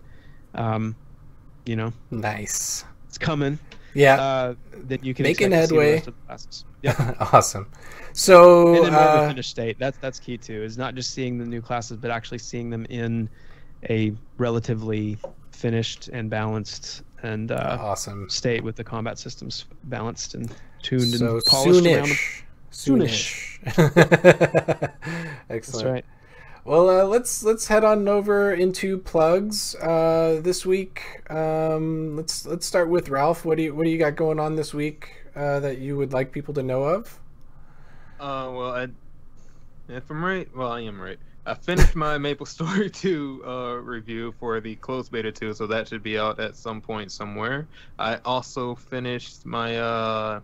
Nice. it's coming. Yeah. That you can making expect to see the headway. rest of the classes. Yeah. Awesome. So And in more of a finished state. That's key too. Is not just seeing the new classes, but actually seeing them in a relatively finished and balanced and awesome state with the combat systems balanced and tuned so and polished around them. soonish. Excellent. That's right. Well, let's head on over into plugs this week. Let's start with Ralph. What do you got going on this week that you would like people to know of? Well, if I'm right, well, I am right. I finished my Maple Story 2 review for the closed beta 2, so that should be out at some point somewhere. I also finished my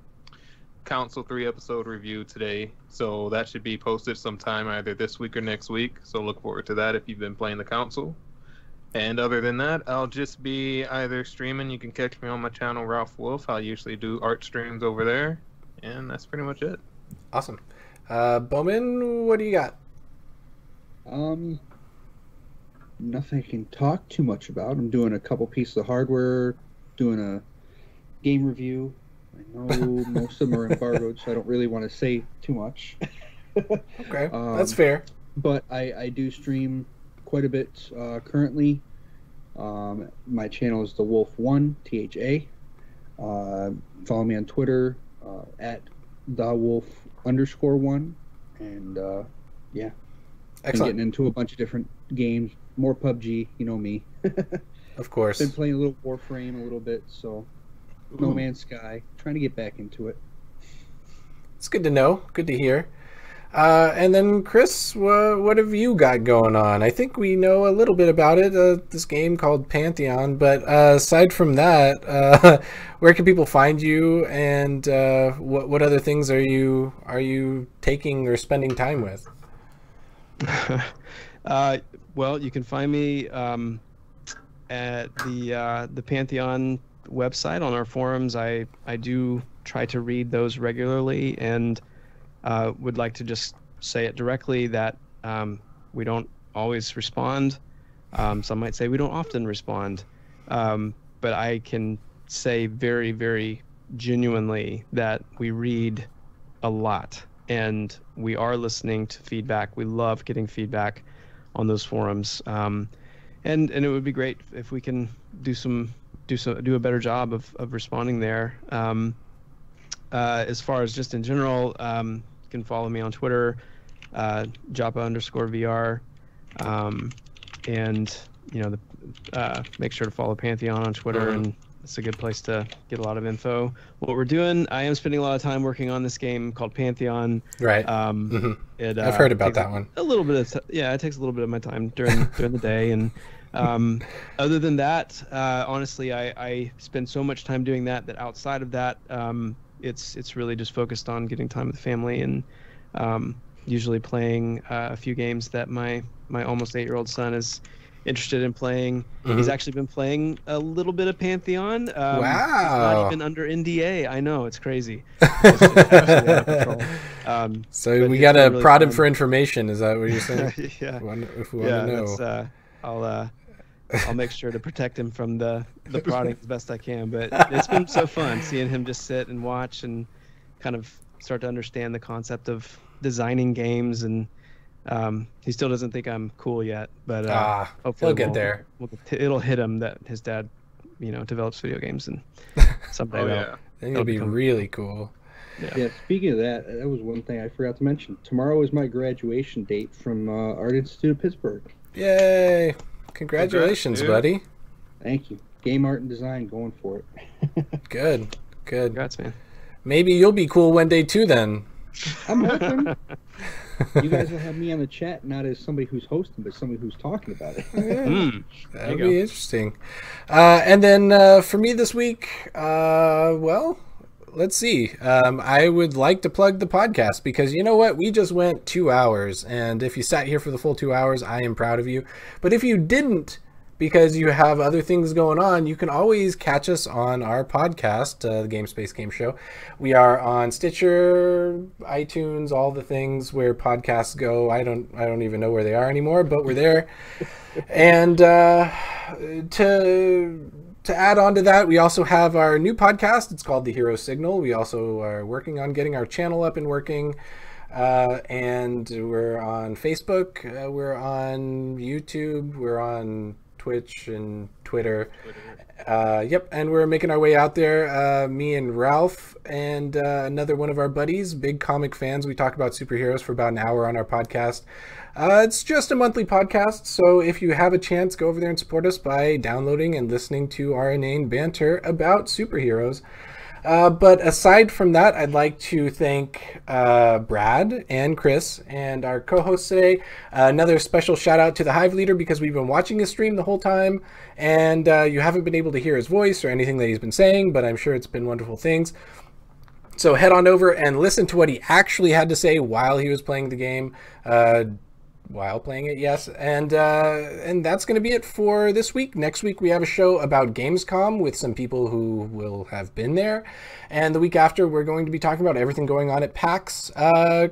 Council 3 episode review today, so that should be posted sometime either this week or next week, so look forward to that if you've been playing the Council. And other than that, I'll just be either streaming. You can catch me on my channel, Ralph Wolf. I usually do art streams over there, and that's pretty much it. Awesome. Bowman, what do you got? Nothing I can talk too much about. I'm doing a couple pieces of hardware, doing a game review. I know most of them are embargoed, so I don't really want to say too much. Okay, that's fair. But I do stream quite a bit currently. My channel is The Wolf One, THA. Follow me on Twitter at TheWolf_1, and yeah. Excellent. Been getting into a bunch of different games, more PUBG, you know me. Of course. Been playing a little Warframe a little bit, so No Man's Sky, trying to get back into it. It's good to know. Good to hear. And then Chris, what have you got going on? I think we know a little bit about it. This game called Pantheon, but aside from that, where can people find you, and what other things are you taking or spending time with? Well, you can find me at the Pantheon website on our forums. I do try to read those regularly, and would like to just say it directly that we don't always respond. Some might say we don't often respond. but I can say very, very genuinely that we read a lot, and we are listening to feedback. We love getting feedback on those forums, and it would be great if we can do a better job of responding there. As far as just in general, you can follow me on Twitter, Joppa_VR, and make sure to follow Pantheon on Twitter, and it's a good place to get a lot of info. What we're doing, I am spending a lot of time working on this game called Pantheon. Right. I've heard about that one. A little bit of it takes a little bit of my time during the day, and other than that, honestly, I spend so much time doing that outside of that, it's really just focused on getting time with the family, and usually playing a few games that my almost 8-year-old son is interested in playing. He's actually been playing a little bit of Pantheon. Wow. He's not even under NDA. I know, it's crazy. It's absolutely out of control. So we got to really prod him for information. Is that what you're saying? Yeah. If we want to know. I'll make sure to protect him from the prodding as best I can. But it's been so fun seeing him just sit and watch and kind of start to understand the concept of designing games, and he still doesn't think I'm cool yet, but hopefully he'll get there. It'll hit him that his dad, develops video games, and someday I think it'll be really cool. Yeah. Speaking of that, that was one thing I forgot to mention. Tomorrow is my graduation date from Art Institute of Pittsburgh. Yay! Congratulations, buddy. Thank you. Game art and design, going for it. Good. Congrats, man. Maybe you'll be cool one day too, then. I'm hoping. You guys will have me on the chat, not as somebody who's hosting, but somebody who's talking about it. That'll be interesting. And then for me this week, well, let's see. I would like to plug the podcast, because you know what? We just went 2 hours, and if you sat here for the full 2 hours, I am proud of you. But if you didn't, because you have other things going on, you can always catch us on our podcast, the Gamespace Game Show. We are on Stitcher, iTunes, all the things where podcasts go. I don't even know where they are anymore, but we're there. And to add on to that, we also have our new podcast. It's called The Hero Signal. We also are working on getting our channel up and working. And we're on Facebook. We're on YouTube. We're on Twitch and Twitter. Yep, and we're making our way out there. Me and Ralph and another one of our buddies, big comic fans. We talk about superheroes for about an hour on our podcast. It's just a monthly podcast, so if you have a chance, go over there and support us by downloading and listening to our inane banter about superheroes. But aside from that, I'd like to thank Brad and Chris and our co-hosts today. Another special shout out to the Hive Leader, because we've been watching his stream the whole time, and you haven't been able to hear his voice or anything that he's been saying, but I'm sure it's been wonderful things. So head on over and listen to what he actually had to say while he was playing the game. While playing it, yes. And that's going to be it for this week. Next week, we have a show about Gamescom with some people who will have been there. And the week after, we're going to be talking about everything going on at PAX.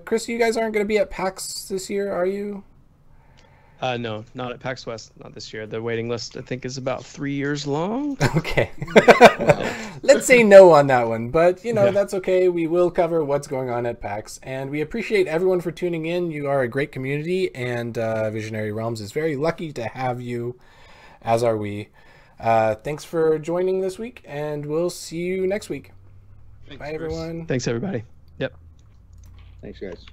Chris, you guys aren't going to be at PAX this year, are you? No, not at PAX West, not this year. The waiting list, I think, is about 3 years long. Okay. Let's say no on that one, but that's okay. We will cover what's going on at PAX, and we appreciate everyone for tuning in. You are a great community, and Visionary Realms is very lucky to have you, as are we. Thanks for joining this week, and we'll see you next week. Thanks, Bye, everyone. Thanks, everybody. Yep. Thanks, guys.